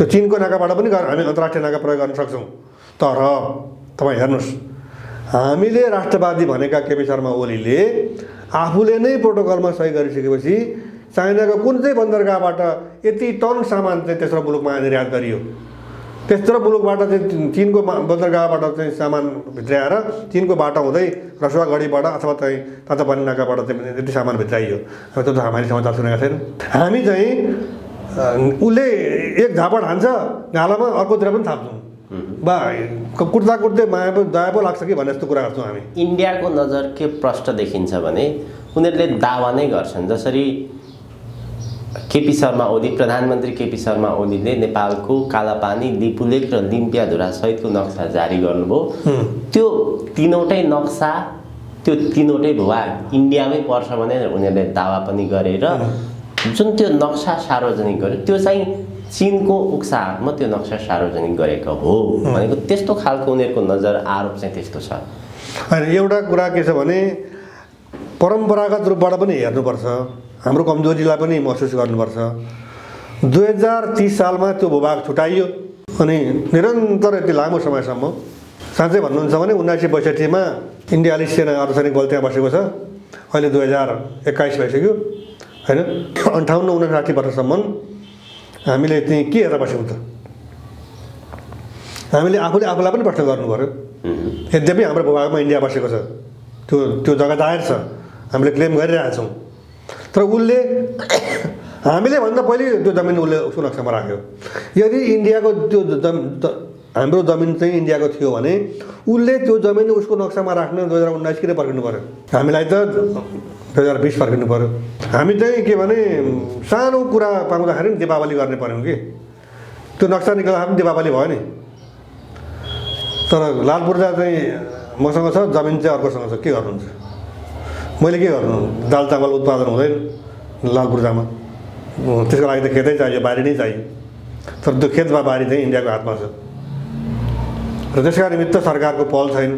त्यो चिनको नाकाबाट पनि हामी अन्तर्राष्ट्रिय नाका प्रयोग गर्न सक्छौँ। तर तपाईँ हेर्नुहोस्, हामीले राष्ट्रवादी भनेका केपी शर्मा ओलीले आफूले नै प्रोटोकलमा सही गरिसकेपछि चाइनाको कुन चाहिँ बन्दरगाहबाट यति टन सामान चाहिँ तेस्रो मुलुकमा निर्यात गरियो, तेस्रो मुलुकबाट चाहिँ चिनको बन्दरगाहबाट चाहिँ सामान भित्राएर चिनको बाटो हुँदै रसुवागढीबाट अथवा चाहिँ तातोपानी नाकाबाट चाहिँ यति सामान भित्राइयो। अब त्यो त हामीले समाचार सुनेका छैनौँ। हामी चाहिँ उसले एक झापड हान्छ गालामा, अर्कोतिर पनि थाप्छौँ, बा कुट्दा कुट्दै माया पो दया पो लाग्छ कि भन्ने जस्तो कुरा गर्छौँ हामी। इन्डियाको नजर के प्रश्न देखिन्छ भने उनीहरूले दावा नै गर्छन्, जसरी केपी शर्मा ओली, प्रधानमन्त्री केपी शर्मा ओलीले नेपालको कालापानी, लिपुलेक र लिम्पियाधुरा सहितको नक्सा जारी गर्नुभयो। त्यो तीनवटै नक्सा, त्यो तीनवटै भूभाग इन्डियामै पर्छ भनेर उनीहरूले दावा पनि गरेर जुन त्यो नक्सा सार्वजनिक गर्यो त्यो चाहिँ चीनको उक्साहटमा त्यो नक्सा सार्वजनिक गरेको हो भनेको त्यस्तो खालको उनीहरूको नजर आरोप चाहिँ त्यस्तो छ। होइन, एउटा कुरा के छ भने परम्परागत रूपबाट पनि हेर्नुपर्छ, हाम्रो कमजोरीलाई पनि महसुस गर्नुपर्छ। 2030 सालमा त्यो भूभाग छुटाइयो अनि निरन्तर यति लामो समयसम्म, साँच्चै भन्नुहुन्छ भने 1962मा इन्डियाली सेना अर्धसैनिक बल त्यहाँ बसेको छ, अहिले 2021 भइसक्यो होइन। 58-59 वर्षसम्म हामीले चाहिँ के हेरेर बस्यौँ त? हामीले आफूले आफूलाई पनि प्रश्न गर्नु पर्यो। यद्यपि हाम्रो भूभागमा इन्डिया बसेको छ, त्यो जग्गा जाहेर छ, हामीले क्लेम गरिरहेछौँ। तर उसले हामीले भन्दा पहिले त्यो जमिन उसले उसको नक्सामा राख्यो। यदि इन्डियाको त्यो हाम्रो जमिन चाहिँ इन्डियाको थियो भने उसले त्यो जमिन उसको नक्सामा राख्न 2019 किन पर्खिनु पर्यो? हामीलाई त 2020 फर्किनु पर्यो। हामी चाहिँ के भने सानो कुरा पाउँदाखेरि पनि दीपावली गर्ने पर्यौँ कि त्यो नक्सा निकाल्दा पनि दीपावली भयो नि। तर लाल पूर्जा चाहिँ मसँग छ, जमिन चाहिँ अर्कोसँग छ, के गर्नुहुन्छ? मैले के गर्नु? दाल चामल उत्पादन हुँदैन लाल पूर्जामा, त्यसको लागि त खेतै चाहियो, बारी नै चाहियो। तर त्यो खेत वा बारी चाहिँ इन्डियाको हातमा छ र त्यसका निमित्त सरकारको पहल छैन।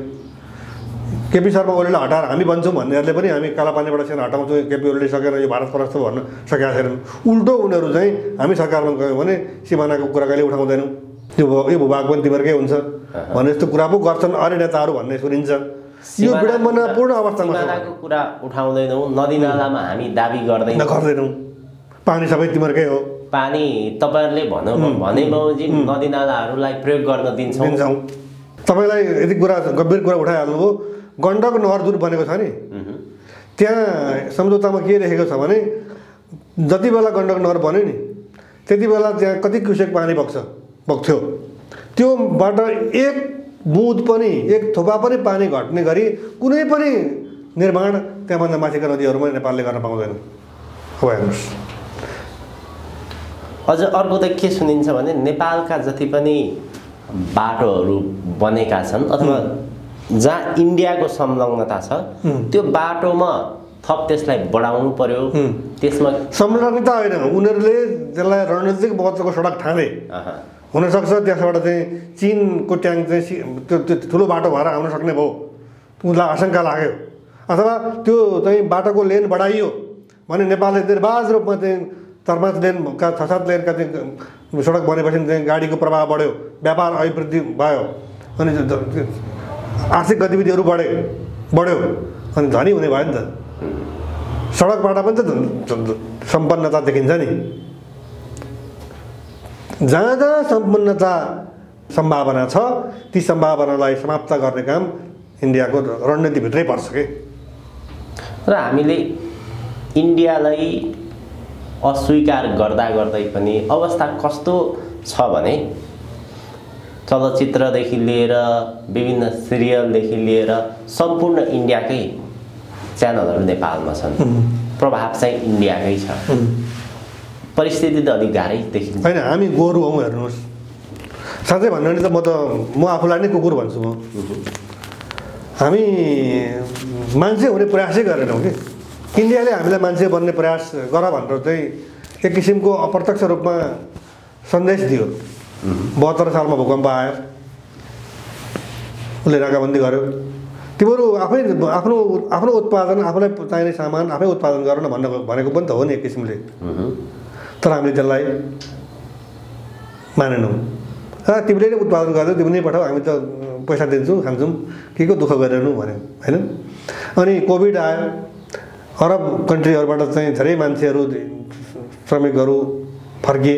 केपी शर्मा ओलीलाई हटाएर हामी बन्छौँ भन्नेहरूले पनि हामी कालापानीबाट सेना हटाउँछौँ, केपी ओलीले सकेर यो भारत परस्त भन्न सकेका छैनन्। उल्टो उनीहरू चाहिँ हामी सरकारमा गयौँ भने सिमानाको कुरा कहिले उठाउँदैनौँ, यो भूभाग पनि तिमीहरूकै हुन्छ भन्ने जस्तो कुरा पो गर्छन् अरे नेताहरू भन्ने सुनिन्छ। यो विडम्बनापूर्ण अवस्थामा सिमानाको कुरा उठाउँदैनौँ, नदीनालामा हामी दाबी गर्दैनौँ, पानी सबै तिमीहरूकै हो, पानी तपाईँहरूले भने बमोजिम नदीनालाहरूलाई प्रयोग गर्न दिन्छौँ। तपाईँलाई यति कुरा गम्भीर कुरा उठाइहाल्नुभयो। गण्डक नहर जुन बनेको छ नि, त्यहाँ सम्झौतामा के लेखेको छ भने जति बेला गण्डक नहर बन्यो नि त्यति बेला त्यहाँ कति क्युसेक पानी बग्थ्यो, त्योबाट एक बुँद पनि, एक थोपा पनि पानी घट्ने गरी कुनै पनि निर्माण त्यहाँभन्दा माथिका नदीहरूमा नेपालले गर्न पाउँदैन। हो हेर्नुहोस्। अझ अर्को त के सुनिन्छ भने नेपालका जति पनि बाटोहरू बनेका छन् अथवा जहाँ इन्डियाको संलग्नता छ त्यो बाटोमा थप त्यसलाई बढाउनु पर्यो। त्यसमा संलग्नता होइन, उनीहरूले त्यसलाई रणनीतिक महत्त्वको सडक ठाने हुनसक्छ। त्यसबाट चाहिँ चिनको ट्याङ्क चाहिँ त्यो ठुलो बाटो भएर आउन सक्ने भयो, उसलाई आशंका लाग्यो। अथवा त्यो चाहिँ बाटोको लेन बढाइयो भने नेपालले निर्बाध रूपमा चाहिँ 4-5 लेनका 6-7 लेनका चाहिँ सडक बनेपछि चाहिँ गाडीको प्रवाह बढ्यो, व्यापार अभिवृद्धि भयो, अनि आर्थिक गतिविधिहरू बढ्यो अनि धनी हुने भयो नि त। सडकबाट पनि त सम्पन्नता देखिन्छ नि। जहाँ जहाँ सम्पन्नता सम्भावना छ ती सम्भावनालाई समाप्त गर्ने काम इन्डियाको रणनीतिभित्रै पर्छ कि। र हामीले इन्डियालाई अस्वीकार गर्दा गर्दै पनि अवस्था कस्तो छ भने चलचित्रदेखि लिएर विभिन्न सिरियलदेखि लिएर सम्पूर्ण इन्डियाकै च्यानलहरू नेपालमा छन्। प्रभाव चाहिँ इन्डियाकै छ। परिस्थिति त अलिक गाह्रै देखिन्छ। होइन, हामी गोरु हौँ हेर्नुहोस्। साँच्चै भन्नु भने त म आफूलाई नै कुकुर भन्छु। म हामी मान्छे हुने प्रयासै गरेनौँ कि इन्डियाले हामीलाई मान्छे बन्ने प्रयास गर भनेर चाहिँ एक किसिमको अप्रत्यक्ष रूपमा सन्देश दियो। 72 सालमा भूकम्प आयो, उसले नाकाबन्दी गर्यो। तिमीहरू आफै आफ्नो उत्पादन, आफूलाई चाहिने सामान आफै उत्पादन गर न भनेको पनि त हो नि एक किसिमले। तर हामीले त्यसलाई मानेनौँ। तिमीले नै उत्पादन गर्दै तिमीले नै पठाऊ, हामी त पैसा दिन्छौँ, खान्छौँ, के को दुःख गरिरहनु भन्यो होइन। अनि कोभिड आयो, अरब कन्ट्रीहरूबाट चाहिँ धेरै मान्छेहरू, श्रमिकहरू फर्किए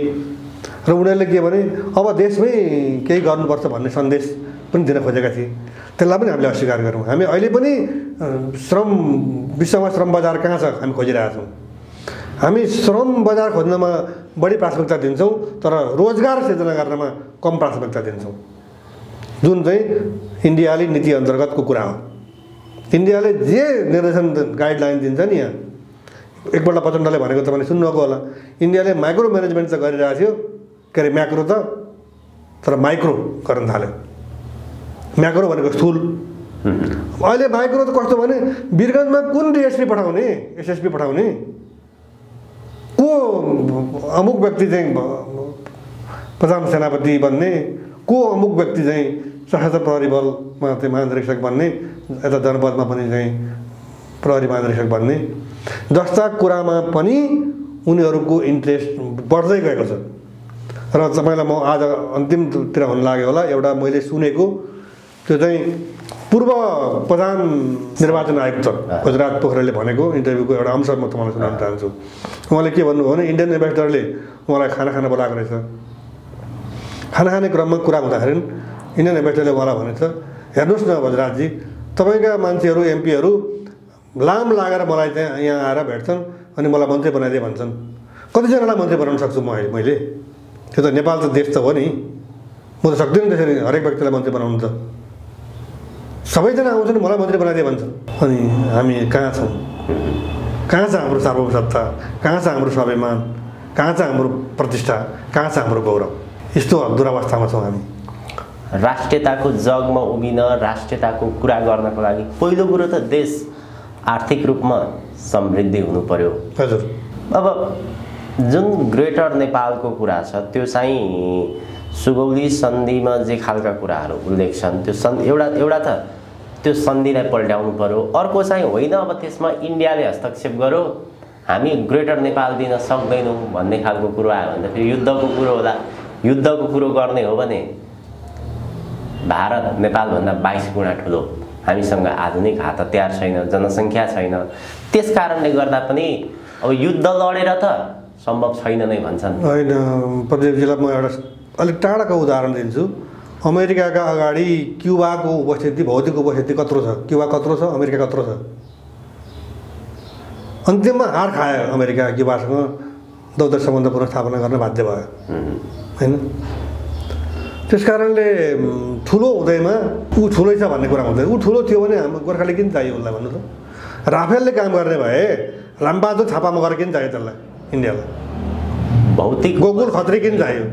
र उनीहरूले के भने अब देशमै केही गर्नुपर्छ भन्ने सन्देश पनि दिन खोजेका थिए। त्यसलाई पनि हामीले अस्वीकार गऱ्यौँ। हामी अहिले पनि विश्वमा श्रम बजार कहाँ छ हामी खोजिरहेका छौँ। हामी श्रम बजार खोज्नमा बढी प्राथमिकता दिन्छौँ, तर रोजगार सिर्जना गर्नमा कम प्राथमिकता दिन्छौँ, जुन चाहिँ इन्डियाली नीति अन्तर्गतको कुरा हो। इन्डियाले जे निर्देशन गाइडलाइन दिन्छ नि, यहाँ एकपल्ट प्रचण्डले भनेको तपाईँले सुन्नुभएको होला, इन्डियाले माइक्रो म्यानेजमेन्ट त गरिरहेको थियो, के अरे म्याक्रो त, तर माइक्रो गर्न थाल्यो। म्याक्रो भनेको स्थूल। अहिले माइक्रो त कस्तो भने वीरगन्जमा कुन डिएसपी पठाउने, एसएसपी पठाउने, को अमुक व्यक्ति चाहिँ प्रधान सेनापति बन्ने, को अमुक व्यक्ति चाहिँ सशस्त्र प्रहरी बलमा चाहिँ महानिरीक्षक बन्ने, यता जनपदमा पनि चाहिँ प्रहरी महानिरीक्षक बन्ने जस्ता कुरामा पनि उनीहरूको इन्ट्रेस्ट बढ्दै गएको छ। र तपाईँलाई म आज अन्तिमतिर हुन लाग्यो होला, एउटा मैले सुनेको त्यो चाहिँ पूर्व प्रधान निर्वाचन आयुक्त गुजरात पोखरेलले भनेको इन्टरभ्यूको एउटा अंश म तपाईँलाई सुनाउन चाहन्छु। उहाँले के भन्नुभयो भने इन्डियन एम्बेसडरले उहाँलाई खाना बोलाएको रहेछ। खाना खाने क्रममा कुरा हुँदाखेरि इन्डियन एम्बेसडरले उहाँलाई भनेछ, हेर्नुहोस् न गुजरातजी, तपाईँका मान्छेहरू एमपीहरू लाम लागेर मलाई चाहिँ यहाँ आएर भेट्छन् अनि मलाई मन्त्री बनाइदिए भन्छन्। कतिजनालाई मन्त्री बनाउन सक्छु मैले? त्यो त नेपाल त देश त हो नि, म त सक्दिनँ त्यसरी हरेक व्यक्तिलाई मन्त्री बनाउनु। त सबैजना आउँछन् मलाई मन्त्री बनाइदिए भन्छन्। अनि हामी कहाँ छौँ? कहाँ छ हाम्रो सार्वभौमसत्ता? कहाँ छ हाम्रो स्वाभिमान? कहाँ छ हाम्रो प्रतिष्ठा? कहाँ छ हाम्रो गौरव? यस्तो दुरावस्थामा छौँ हामी। राष्ट्रियताको जगमा उभिन, राष्ट्रियताको कुरा गर्नको लागि पहिलो कुरो त देश आर्थिक रूपमा समृद्धि हुनु पर्यो। हजुर। अब जुन ग्रेटर नेपालको कुरा छ त्यो चाहिँ सुगौली सन्धिमा जे खालका कुराहरू उल्लेख छन्, त्यो एउटा त त्यो सन्धिलाई पल्ट्याउनु पर्यो। अर्को चाहिँ होइन अब त्यसमा इन्डियाले हस्तक्षेप गर्यो, हामी ग्रेटर नेपाल दिन सक्दैनौँ भन्ने खालको कुरो आयो भने त फेरि युद्धको कुरो होला। युद्धको कुरो गर्ने हो भने भारत नेपालभन्दा 22 गुणा ठुलो, हामीसँग आधुनिक हात हतियार छैन, जनसङ्ख्या छैन। त्यस कारणले गर्दा पनि अब युद्ध लडेर त सम्भव छैन नै भन्छन्। होइन प्रदीपजीलाई म एउटा अलिक टाढाको उदाहरण दिन्छु। अमेरिकाका अगाडि क्युबाको उपस्थिति, भौतिक उपस्थिति कत्रो छ? क्युबा कत्रो छ? अमेरिका कत्रो छ? अन्तिममा हार खायो अमेरिका, क्युबासँग दौत्य सम्बन्ध पुनर्स्थापना गर्न बाध्य भयो होइन। त्यस कारणले ठुलो हुँदैमा ऊ ठुलै छ भन्ने कुरा हुँदैन। ऊ ठुलो थियो भने हाम्रो गोर्खाले किन चाहियो उसलाई भन्नु त? राफेलले काम गर्ने भए लामबहादुर थापामा गरेर किन चाहियो त्यसलाई? इन्डियालाई भौतिक गोकुल खत्री किन चाहियो?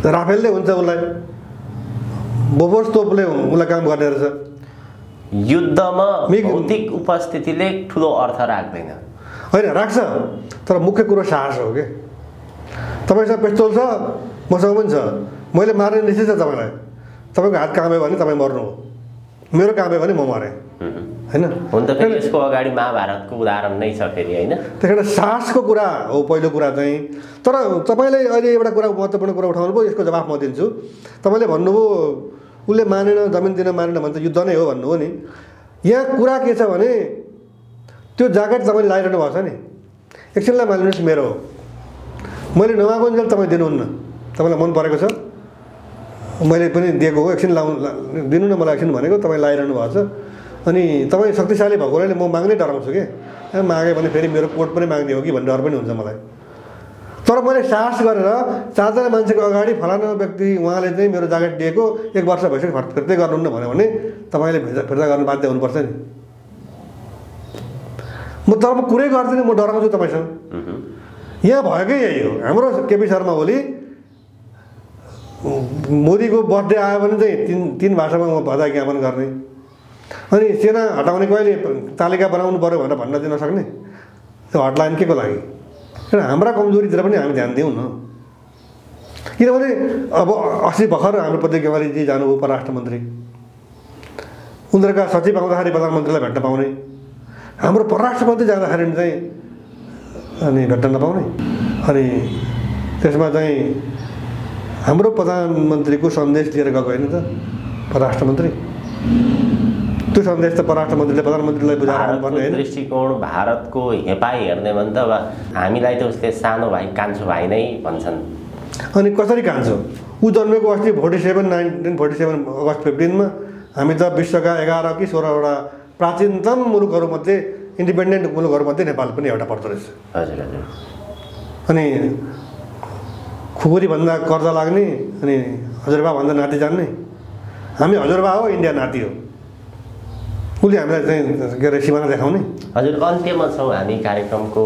राफेलले हुन्छ उसलाई, बोफोर्स तोपले उसलाई काम गर्ने रहेछ। युद्धमा भौतिक उपस्थितिले ठुलो अर्थ राख्दैन। होइन, राख्छ, तर मुख्य कुरो साहस हो कि। तपाईँसँग पिस्तोल छ, मसँग पनि छ, मैले मार्ने निश्चित छ तपाईँलाई। तपाईँको हात काम्यो भने तपाईँ मर्नु हो, मेरो काम्यो भने म मरेँ होइन। हुन त फेरि यसको अगाडि महाभारतको उदाहरण नै छ फेरि होइन। त्यही कारण साहसको कुरा हो पहिलो कुरा चाहिँ। तर तपाईँले अहिले एउटा कुरा महत्त्वपूर्ण कुरा उठाउनु भयो, यसको जवाफ म दिन्छु। तपाईँले भन्नुभयो उसले मानेन, जमिन दिन मानेन भने त युद्ध नै हो भन्नुभयो नि। यहाँ कुरा के छ भने त्यो ज्याकेट तपाईँले लगाइरहनु भएको छ नि, एकछिनलाई मानिनुहोस् मेरो हो, मैले नमागुन्जेल तपाईँ दिनुहुन्न, तपाईँलाई मन परेको छ, मैले पनि दिएको हो, एकछिन दिनु न मलाई एकछिन भनेको, तपाईँ लगाइरहनु भएको छ। अनि तपाईँ शक्तिशाली भएकोले म माग्नै डराउँछु कि, मागेँ भने फेरि मेरो कोट पनि माग्ने हो कि भन्ने डर पनि हुन्छ मलाई। तर मैले साहस गरेर 4 जना मान्छेको अगाडि फलाना व्यक्ति उहाँले चाहिँ मेरो जागिर दिएको 1 वर्ष भइसक्यो फिर्तै गर्नुहुन्न भन्यो भने तपाईँले फिर्ता गर्न बाध्य हुनुपर्छ नि। तर म कुरै गर्दिनँ, म डराउँछु तपाईँसँग। यहाँ भएकै यही हो। हाम्रो केपी शर्मा ओली मोदीको बर्थडे आयो भने चाहिँ 3 भाषामा म बधाई ज्ञापन गर्ने, अनि सेना हटाउने कहिले तालिका बनाउनु पऱ्यो भनेर भन्न दिन नसक्ने, त्यो हटलाइन के को लागि? किन हाम्रा कमजोरीतिर पनि हामी ध्यान दिउँ न। किनभने अब अस्ति भर्खर हाम्रो प्रदीप गेवालीजी जानुभयो परराष्ट्र मन्त्री, उनीहरूका सचिव आउँदाखेरि प्रधानमन्त्रीलाई भेट्न पाउने, हाम्रो परराष्ट्र मन्त्री जाँदाखेरि चाहिँ अनि भेट्न नपाउने। अनि त्यसमा चाहिँ हाम्रो प्रधानमन्त्रीको सन्देश लिएर गएको होइन त परराष्ट्र मन्त्री, त्यो सन्देश त परराष्ट्र मन्त्रीले प्रधानमन्त्रीलाई बुझाउनु पर्ने होइन। दृष्टिकोण भारतको हेपाई हेर्ने भने त अब हामीलाई त उसले सानो भाइ कान्छो भाइ नै भन्छन्। अनि कसरी कान्छो? ऊ जन्मेको अस्ति 1947 अगस्त 15 हामी त विश्वका 11 कि 16वटा प्राचीनतम मुलुकहरूमध्ये इन्डिपेन्डेन्ट मुलुकहरूमध्ये नेपाल पनि एउटा पर्दो रहेछ। हजुर हजुर। अनि खुकुरी भन्दा कर्जा लाग्ने, अनि हजुरबा भन्दा नाति जान्ने, हामी हजुरबा हो, इन्डिया नाति हो। उसले हामीलाई चाहिँ के अरे सिमाना देखाउने। हजुर, अन्त्यमा छौँ हामी कार्यक्रमको।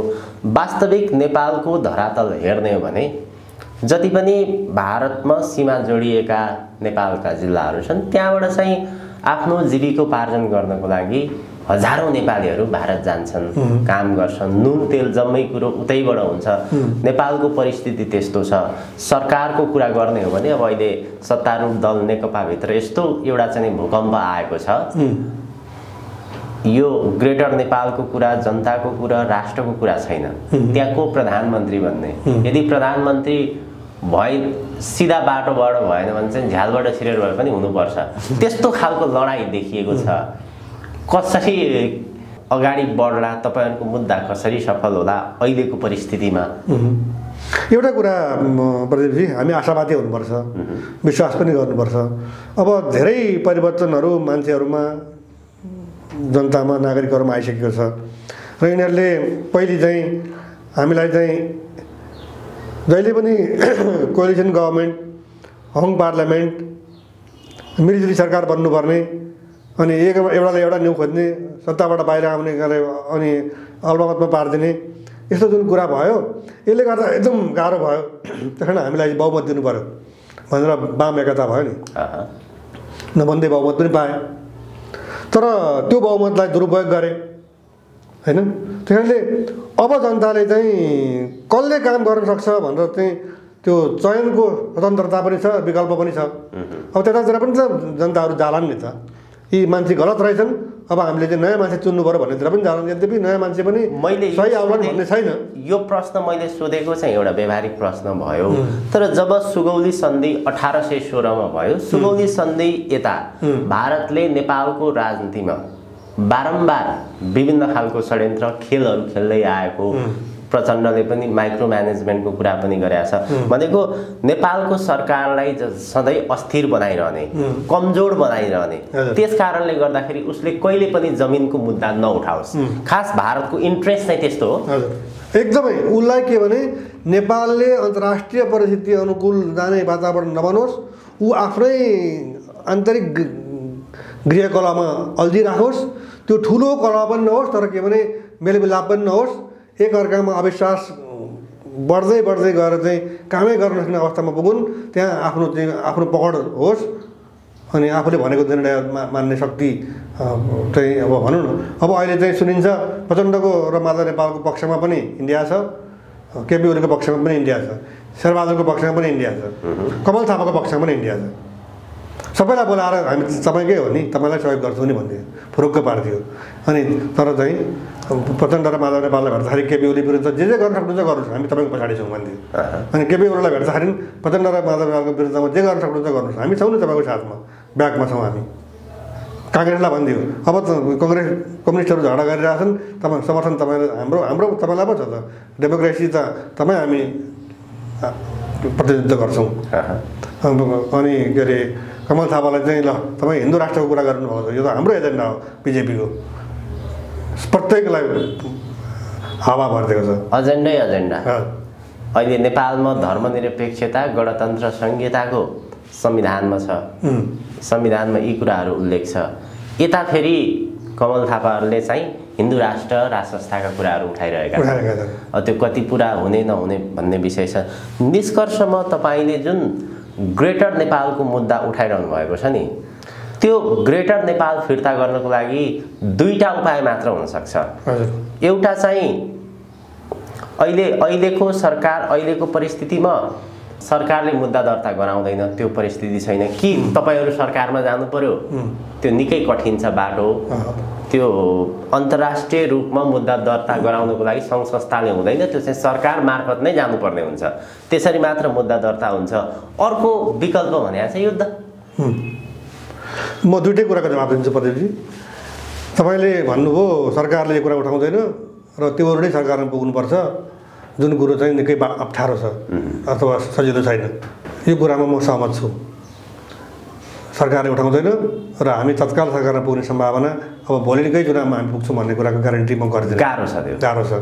वास्तविक नेपालको धरातल हेर्ने हो भने जति पनि भारतमा सीमा जोडिएका नेपालका जिल्लाहरू छन् त्यहाँबाट चाहिँ आफ्नो जीविकोपार्जन गर्नको लागि हजारौं नेपालीहरू भारत जान्छन्, काम गर्छन्, नुन तेल जम्मै कुरो उतैबाट हुन्छ। नेपालको परिस्थिति त्यस्तो छ। सरकारको कुरा गर्ने हो भने अब अहिले सत्तारूढ दल नेकपाभित्र यस्तो एउटा चाहिँ भूकम्प आएको छ। यो ग्रेटर नेपालको कुरा, जनताको कुरा, राष्ट्रको कुरा छैन। त्यहाँ को प्रधानमन्त्री भन्ने? यदि प्रधानमन्त्री भए सिधा बाटोबाट भएन भने चाहिँ झ्यालबाट छिरेर भए पनि हुनुपर्छ। त्यस्तो खालको लडाईँ देखिएको छ। कसरी अगाडि बढ्ला, तपाईँहरूको मुद्दा कसरी सफल होला अहिलेको परिस्थितिमा? एउटा कुरा प्रदीपजी, हामी आशावादी हुनुपर्छ, विश्वास पनि गर्नुपर्छ। अब धेरै परिवर्तनहरू मान्छेहरूमा, जनतामा, नागरिकहरूमा आइसकेको छ र यिनीहरूले पहिले चाहिँ हामीलाई चाहिँ जहिले पनि कोलिसन गभर्मेन्ट, हङ पार्लियामेन्ट, मिलिजुली सरकार बन्नुपर्ने, अनि एउटाले एउटा न्यु खोज्ने, सत्ताबाट बाहिर आउने गरे अनि अल्पमतमा पारिदिने, यस्तो जुन कुरा भयो यसले गर्दा एकदम गाह्रो भयो। त्यस कारण हामीलाई बहुमत दिनु पऱ्यो भनेर वाम एकता भयो नि, नभन्दै बहुमत पनि पाए। तर त्यो बहुमतलाई दुरुपयोग गरे होइन। त्यस कारणले अब जनताले चाहिँ कसले काम गर्न सक्छ भनेर चाहिँ त्यो चयनको स्वतन्त्रता पनि छ, विकल्प पनि छ। अब त्यतातिर पनि त जनताहरू जालान् नि त, यी मान्छे गलत रहेछन्, अब हामीले चाहिँ नयाँ मान्छे चुन्नु पऱ्यो भन्नेतिर पनि जालान्। यद्यपि नयाँ मान्छे पनि सही आउलान् भन्ने छैन। यो प्रश्न मैले सोधेको चाहिँ एउटा व्यवहारिक प्रश्न भयो। तर जब सुगौली सन्धि 1816 भयो, सुगौली सन्धि यता भारतले नेपालको राजनीतिमा बारम्बार विभिन्न खालको षड्यन्त्र खेलहरू खेल्दै आएको, प्रचण्डले पनि माइक्रो म्यानेजमेन्टको कुरा पनि गरेको छ। भनेको नेपालको सरकारलाई सधैँ अस्थिर बनाइरहने, कमजोर बनाइरहने, त्यस कारणले गर्दाखेरि उसले कहिले पनि जमिनको मुद्दा नउठाओस्। खास भारतको इन्ट्रेस्ट चाहिँ त्यस्तो हो। एकदमै उसलाई के भने नेपालले अन्तर्राष्ट्रिय परिस्थिति अनुकूल जाने वातावरण नबनोस्, ऊ आफ्नै आन्तरिक गृहकलामा अल्झिराखोस्, त्यो ठुलो कला पनि नहोस् तर के भने मेलमिलाप पनि नहोस्, एकअर्कामा अविश्वास बढ्दै बढ्दै गएर चाहिँ कामै गर्न नसक्ने अवस्थामा पुगुन्, त्यहाँ आफ्नो पकड होस्, अनि आफूले भनेको निर्णय मान्ने शक्ति चाहिँ अब भनौँ न। अब अहिले चाहिँ सुनिन्छ प्रचण्डको र माधव नेपालको पक्षमा पनि इन्डिया छ, केपी ओलीको पक्षमा पनि इन्डिया छ, शेरबहादुरको पक्षमा पनि इन्डिया छ, कमल थापाको पक्षमा पनि इन्डिया छ। सबैलाई बोलाएर हामी तपाईँकै हो नि, तपाईँलाई सहयोग गर्छौँ नि भन्थ्यो, फुरुक्क पार्थ्यो। अनि तर चाहिँ प्रचण्ड र माधव नेपाललाई भेट्दाखेरि केपी ओली विरुद्ध जे गर्न सक्नुहुन्छ गर्नुहोस्, हामी तपाईँको पछाडि छौँ भन्थ्यो। अनि केपी ओलीलाई भेट्दाखेरि प्रचण्ड र माधव नेपालको विरुद्धमा जे गर्न सक्नुहुन्छ गर्नुहोस्, हामी छौँ नि तपाईँको साथमा, ब्याकमा छौँ हामी। काङ्ग्रेसलाई भनिदियो अब कम्युनिस्टहरू झगडा गरिरहेछन्, तपाईँ समर्थन तपाईँलाई हाम्रो तपाईँलाई पो छ त, डेमोक्रेसी त तपाईँ हामी प्रतिनिधित्व गर्छौँ। अनि के अरे कमल थापालाई चाहिँ ल तपाईँ हिन्दू राष्ट्रको कुरा गर्नुभएको छ, यो त हाम्रो एजेन्डा हो बिजेपीको, प्रत्येकलाई हावा भरिदिएको छ, एजेन्डै एजेन्डा। अहिले नेपालमा धर्मनिरपेक्षता गणतन्त्र संहिताको संविधानमा छ, संविधानमा यी कुराहरू उल्लेख छ। यता फेरि कमल थापाहरूले चाहिँ हिन्दू राष्ट्र राष्ट्र संस्थाका कुराहरू उठाइरहेका छन्। त्यो कति पुरा हुने नहुने भन्ने विषय छ। निष्कर्षमा तपाईँले जुन ग्रेटर नेपालको मुद्दा उठाइरहनु भएको छ नि, त्यो ग्रेटर नेपाल फिर्ता गर्नको लागि दुईटा उपाय मात्र हुन सक्छ। एउटा चाहिँ अहिलेको सरकार, अहिलेको परिस्थितिमा सरकारले मुद्दा दर्ता गराउँदैन, त्यो परिस्थिति छैन कि तपाईहरु सरकारमा जानु पर्यो, त्यो निकै कठिन छ बाटो। त्यो अन्तर्राष्ट्रिय रूपमा मुद्दा दर्ता गराउनको लागि संघ संस्थाले हुँदैन, त्यो चाहिँ सरकार मार्फत नै जानुपर्ने हुन्छ। त्यसरी मात्र मुद्दा दर्ता हुन्छ। अर्को विकल्प भने चाहिँ युद्ध। म दुईटै कुराको जवाफ दिन्छु प्रदीपजी। तपाईले भन्नुभयो सरकारले यो कुरा उठाउँदैन र त्योहरू नै सरकारमा पुग्नुपर्छ, जुन कुरो चाहिँ निकै अप्ठ्यारो छ अथवा सजिलो छैन। यो कुरामा म सहमत छु। सरकारले उठाउँदैन र हामी तत्काल सरकारमा पुग्ने सम्भावना अब भोलिकै चुनावमा हामी पुग्छौँ भन्ने कुराको ग्यारेन्टी म गर्दिनँ। गाह्रो छ, त्यो गाह्रो छ।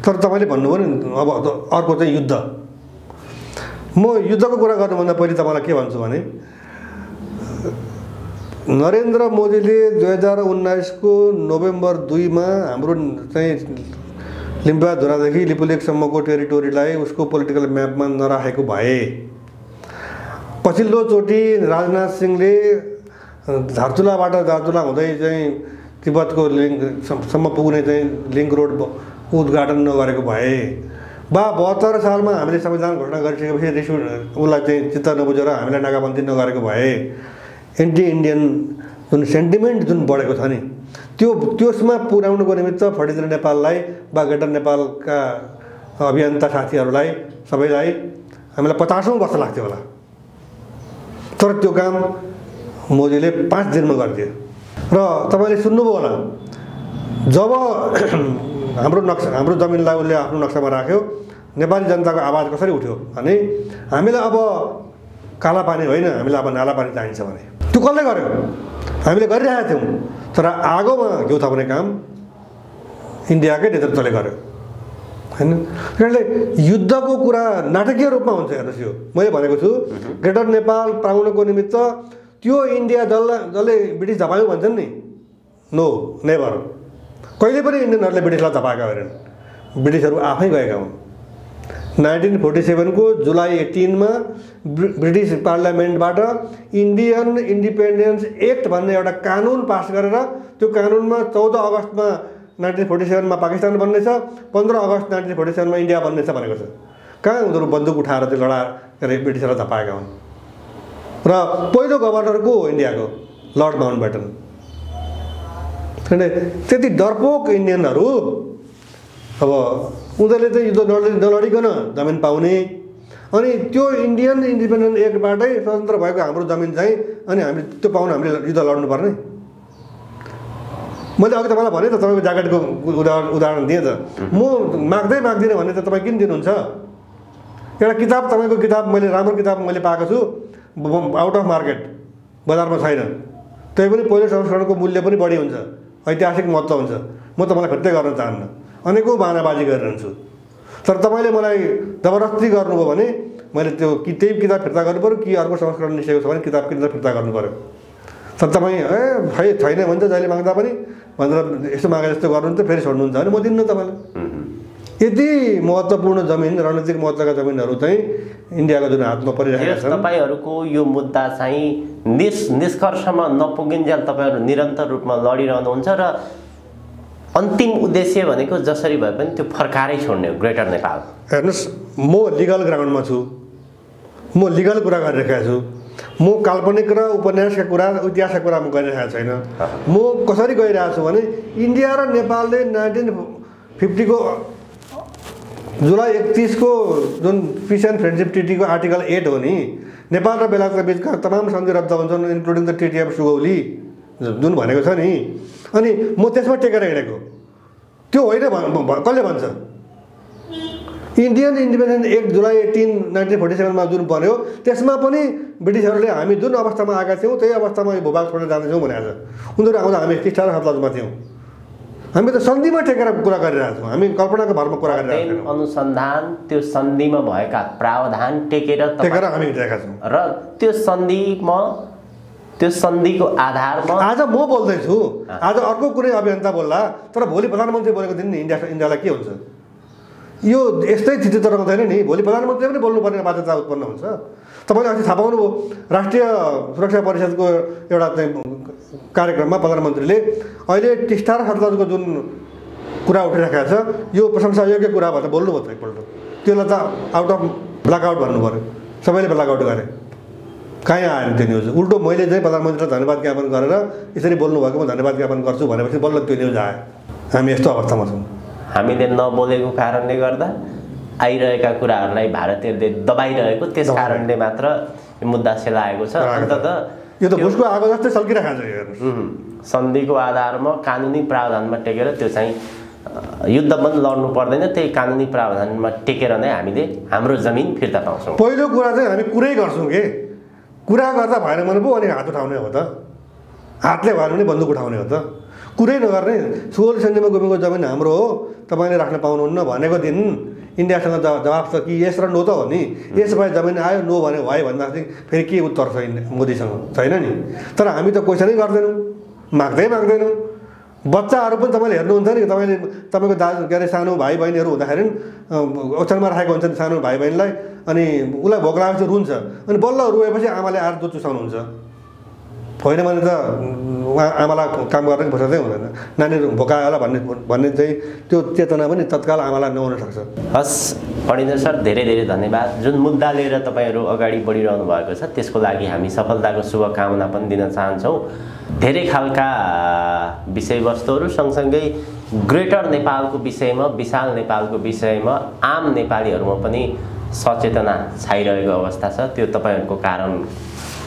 तर तपाईँले भन्नुभयो नि अब अर्को चाहिँ युद्ध। म युद्धको कुरा गर्नुभन्दा पहिले तपाईँलाई के भन्छु भने, नरेन्द्र मोदीले 2019 को नोभेम्बर 2 मा हाम्रो चाहिँ लिम्बुवाधुरादेखि लिपुलेकसम्मको टेरिटोरीलाई उसको पोलिटिकल म्यापमा नराखेको भए, पछिल्लो चोटि राजनाथ सिंहले धारचुलाबाट दार्चुला हुँदै चाहिँ तिब्बतको लिङ्कसम्म पुग्ने चाहिँ लिङ्क रोड उद्घाटन नगरेको भए, 72 सालमा हामीले संविधान घोषणा गरिसकेपछि रिस उसलाई चाहिँ चित्त नबुझेर हामीलाई नाकाबन्दी नगरेको भए, एन्टी इन्डियन जुन सेन्टिमेन्ट जुन बढेको छ नि, त्यसमा पुर्याउनुको निमित्त फडिदिन नेपाललाई वा ग्रेटर नेपालका अभियन्ता साथीहरूलाई सबैलाई हामीलाई 50औं वर्ष लाग्थ्यो होला। तर त्यो काम मोदीले 5 दिनमा गरिदियो। र तपाईँले सुन्नुभयो होला, जब हाम्रो जमिनलाई उसले आफ्नो नक्सामा राख्यो, नेपाली जनताको आवाज कसरी उठ्यो भने हामीलाई अब काला पानी होइन, हामीलाई अब नाला पानी चाहिन्छ भने। त्यो कसले गर्यो? हामीले गरिरहेका थियौँ, तर आगोमा घिउ थप्ने काम इन्डियाकै नेतृत्वले गर्यो हैन। त्यसले युद्धको कुरा नाटकीय रूपमा हुन्छ। हेर्नुहोस्, यो मैले भनेको छु, ग्रेटर नेपाल पाउनको निमित्त त्यो इन्डिया जसले ब्रिटिस धपायो भन्छन् नि, नो नेभर। कहिले पनि इन्डियनहरूले ब्रिटिसलाई धपाएका होइनन्, ब्रिटिसहरू आफै गएका हुन्। 1947 को जुलाई 18 मा ब्रिटिस पार्लियामेन्टबाट इन्डियन इन्डिपेन्डेन्स एक्ट भन्ने एउटा कानुन पास गरेर, त्यो कानुनमा 14 अगस्तमा 1947 मा पाकिस्तान बन्नेछ, 15 अगस्त 1947 मा इन्डिया बन्नेछ भनेको छ। कहाँ उनीहरू बन्दुक उठाएर त्यो लडा गरे ब्रिटिसहरूलाई धपाएका हुन्। र पहिलो गभर्नर को इन्डियाको लर्ड माउन्टबेटन। त्यति डरपोक इन्डियनहरू अब उनीहरूले चाहिँ युद्ध नलडिकन जमिन पाउने, अनि त्यो इन्डियन इन्डिपेन्डेन्ट एक्टबाटै स्वतन्त्र भएको हाम्रो जमिन चाहिँ, अनि हामीले त्यो पाउन हामीले युद्ध लड्नुपर्ने। मैले अघि तपाईँलाई भने त, तपाईँको ज्याकेटको उदाहरण दिएँ त। म माग्दिनँ भने त तपाईँ किन दिनुहुन्छ? एउटा किताब, तपाईँको किताब मैले राम्रो किताब मैले पाएको छु, आउट अफ मार्केट, बजारमा छैन, त्यही पनि पहिलो संस्करणको मूल्य पनि बढी हुन्छ, ऐतिहासिक महत्त्व हुन्छ। म तपाईँलाई फिर्तै गर्न चाहन्न, अनेकौँ बानाबाजी गरिरहन्छु। तर तपाईँले मलाई जबरजस्ती गर्नुभयो भने मैले त्यो कि त्यही किताब फिर्ता गर्नु पऱ्यो, कि अर्को संस्करण निस्केको छ भने किताब किनेर फिर्ता गर्नु पऱ्यो। तर तपाईँ छैन भन्छ जहिले माग्दा पनि भनेर यसो मागे जस्तो गर्नुहुन्छ, फेरि छोड्नुहुन्छ भने म दिन्न तपाईँलाई। यति महत्त्वपूर्ण जमिन, रणनीतिक महत्त्वका जमिनहरू चाहिँ इन्डियाको जुन हातमा परिरहेका छन्। तपाईँहरूको यो मुद्दा चाहिँ निष्कर्षमा नपुगिन्जेल तपाईँहरू निरन्तर रूपमा लडिरहनुहुन्छ र अन्तिम उद्देश्य भनेको जसरी भए पनि त्यो फर्कारै छोड्ने हो ग्रेटर नेपाल। हेर्नुहोस्, म लिगल ग्राउन्डमा छु, म लिगल कुरा गरिरहेको छु, म काल्पनिक र उपन्यासका कुरा, इतिहासका कुरा म गरिरहेको छैन। म कसरी गइरहेको छु भने, इन्डिया र नेपालले 1950 को जुलाई 31 को जुन पिस एन्ड फ्रेन्डसिप ट्रिटीको आर्टिकल 8 हो नि, नेपाल र बेलायतका बिचका तमाम सन्धि रद्द हुन्छन्, including the treaty of Sugauli जुन भनेको छ नि, अनि म त्यसमा टेकेर हिँडेको। त्यो होइन कसले भन्छ? इन्डियन इन्डिपेन्डेन्ट एक्ट जुलाई 18 1947 मा जुन बन्यो, त्यसमा पनि ब्रिटिसहरूले हामी जुन अवस्थामा आएका थियौँ त्यही अवस्थामा यो भूभाग छोडेर जाँदैछौँ भनेको छ। उनीहरू आउँदा हामी 18 सतलजमा थियौँ, हामी त सन्धिमा टेकेर कुरा गरिरहेका छौँ, हामी कल्पनाको भरमा कुरा गरिरहेका अध्ययन अनुसन्धान त्यो सन्धिमा भएका प्रावधान टेकेर हामी हिँडेका छौँ र त्यो सन्धिको आधारमा आज म बोल्दैछु, आज अर्को कुनै अभियन्ता बोल्ला, तर भोलि प्रधानमन्त्री बोलेको दिन नि इन्डियालाई के हुन्छ? यो यस्तै स्थिति त रहँदैन नि, भोलि प्रधानमन्त्रीले पनि बोल्नुपर्ने बाध्यता उत्पन्न हुन्छ। तपाईँले अस्ति थाहा पाउनुभयो राष्ट्रिय सुरक्षा परिषदको एउटा चाहिँ कार्यक्रममा प्रधानमन्त्रीले अहिले टिस्टा र सतलजको जुन कुरा उठिरहेको छ यो प्रशंसायोग्य कुरा भनेर बोल्नुभयो त एकपल्ट। त्यसलाई त आउट अफ ब्ल्याकआउट भन्नु पऱ्यो, सबैले ब्ल्याकआउट गरे, कहीँ आएन त्यो न्युज। उल्टो मैले चाहिँ प्रधानमन्त्रीलाई धन्यवाद ज्ञापन गरेर यसरी बोल्नुभएको म धन्यवाद ज्ञापन गर्छु भनेपछि बल्ल त्यो न्युज आयो। हामी यस्तो अवस्थामा छौँ। हामीले नबोलेको कारणले गर्दा आइरहेका कुराहरूलाई भारतीयले दबाइरहेको त्यस कारणले मात्र यो मुद्दा सेलाएको छ। अन्ततः यो त भुसको आगो जस्तै सल्किरहेको छ। हेर्नुहोस्, सन्धिको आधारमा कानुनी प्रावधानमा टेकेर त्यो चाहिँ युद्ध पनि लड्नु पर्दैन, त्यही कानुनी प्रावधानमा टेकेर नै हामीले हाम्रो जमिन फिर्ता पाउँछौँ। पहिलो कुरा चाहिँ हामी कुरै गर्छौँ के, कुरा गर्दा भएन भने पो अनि हात उठाउने हो त, हातले भएन भने बन्दुक उठाउने हो त। कुरै नगर्ने, 16 सन्धिमा गुमेको जमिन हाम्रो हो, तपाईँले राख्न पाउनुहुन्न भनेको दिन इन्डियासँग जवाब छ कि यस र नो त हो नि। यस भए जमिन आयो, नो भने भयो भन्दाखेरि फेरि के उत्तर छ मोदीसँग? छैन नि। तर हामी त क्वेसनै गर्दैनौँ, माग्दैनौँ। बच्चाहरू पनि तपाईँले हेर्नुहुन्छ नि, तपाईँको दाजु के अरे सानो भाइ बहिनीहरू हुँदाखेरि ओछ्यानमा राखेको हुन्छ नि सानो भाइ बहिनीलाई, अनि उसलाई भोक लागेपछि रुन्छ, अनि बल्ल रोएपछि आमाले आएर दुध चुसाउनुहुन्छ। होइन भने त आमालाई काम गर्ने फुर्सदै हुँदैन, नानीहरू भोकायो होला भन्ने चाहिँ त्यो चेतना पनि तत्काल आमालाई नहुन सक्छ। हस् फणीन्द्र सर, धेरै धेरै धन्यवाद। जुन मुद्दा लिएर तपाईँहरू अगाडि बढिरहनु भएको छ त्यसको लागि हामी सफलताको शुभकामना पनि दिन चाहन्छौँ। धेरै खालका विषयवस्तुहरू सँगसँगै ग्रेटर नेपालको विषयमा, विशाल नेपालको विषयमा आम नेपालीहरूमा पनि सचेतना छाइरहेको अवस्था छ। त्यो तपाईँहरूको कारण,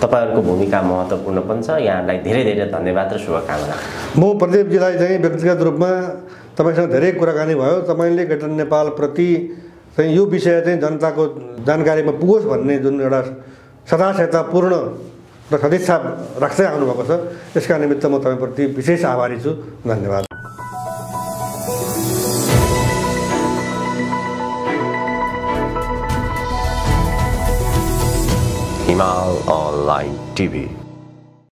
तपाईँहरूको भूमिका महत्त्वपूर्ण पनि छ। यहाँलाई धेरै धेरै धन्यवाद र शुभकामना। म प्रदीपजीलाई चाहिँ व्यक्तिगत रूपमा तपाईँसँग धेरै कुराकानी भयो। तपाईँले ग्रेटर नेपालप्रति चाहिँ यो विषय चाहिँ जनताको जानकारीमा पुगोस् भन्ने जुन एउटा सदासयतापूर्ण र सदिच्छा राख्दै आउनुभएको छ, यसका निमित्त म तपाईँप्रति विशेष आभारी छु। धन्यवाद। हिमाल अनलाइन टिभी।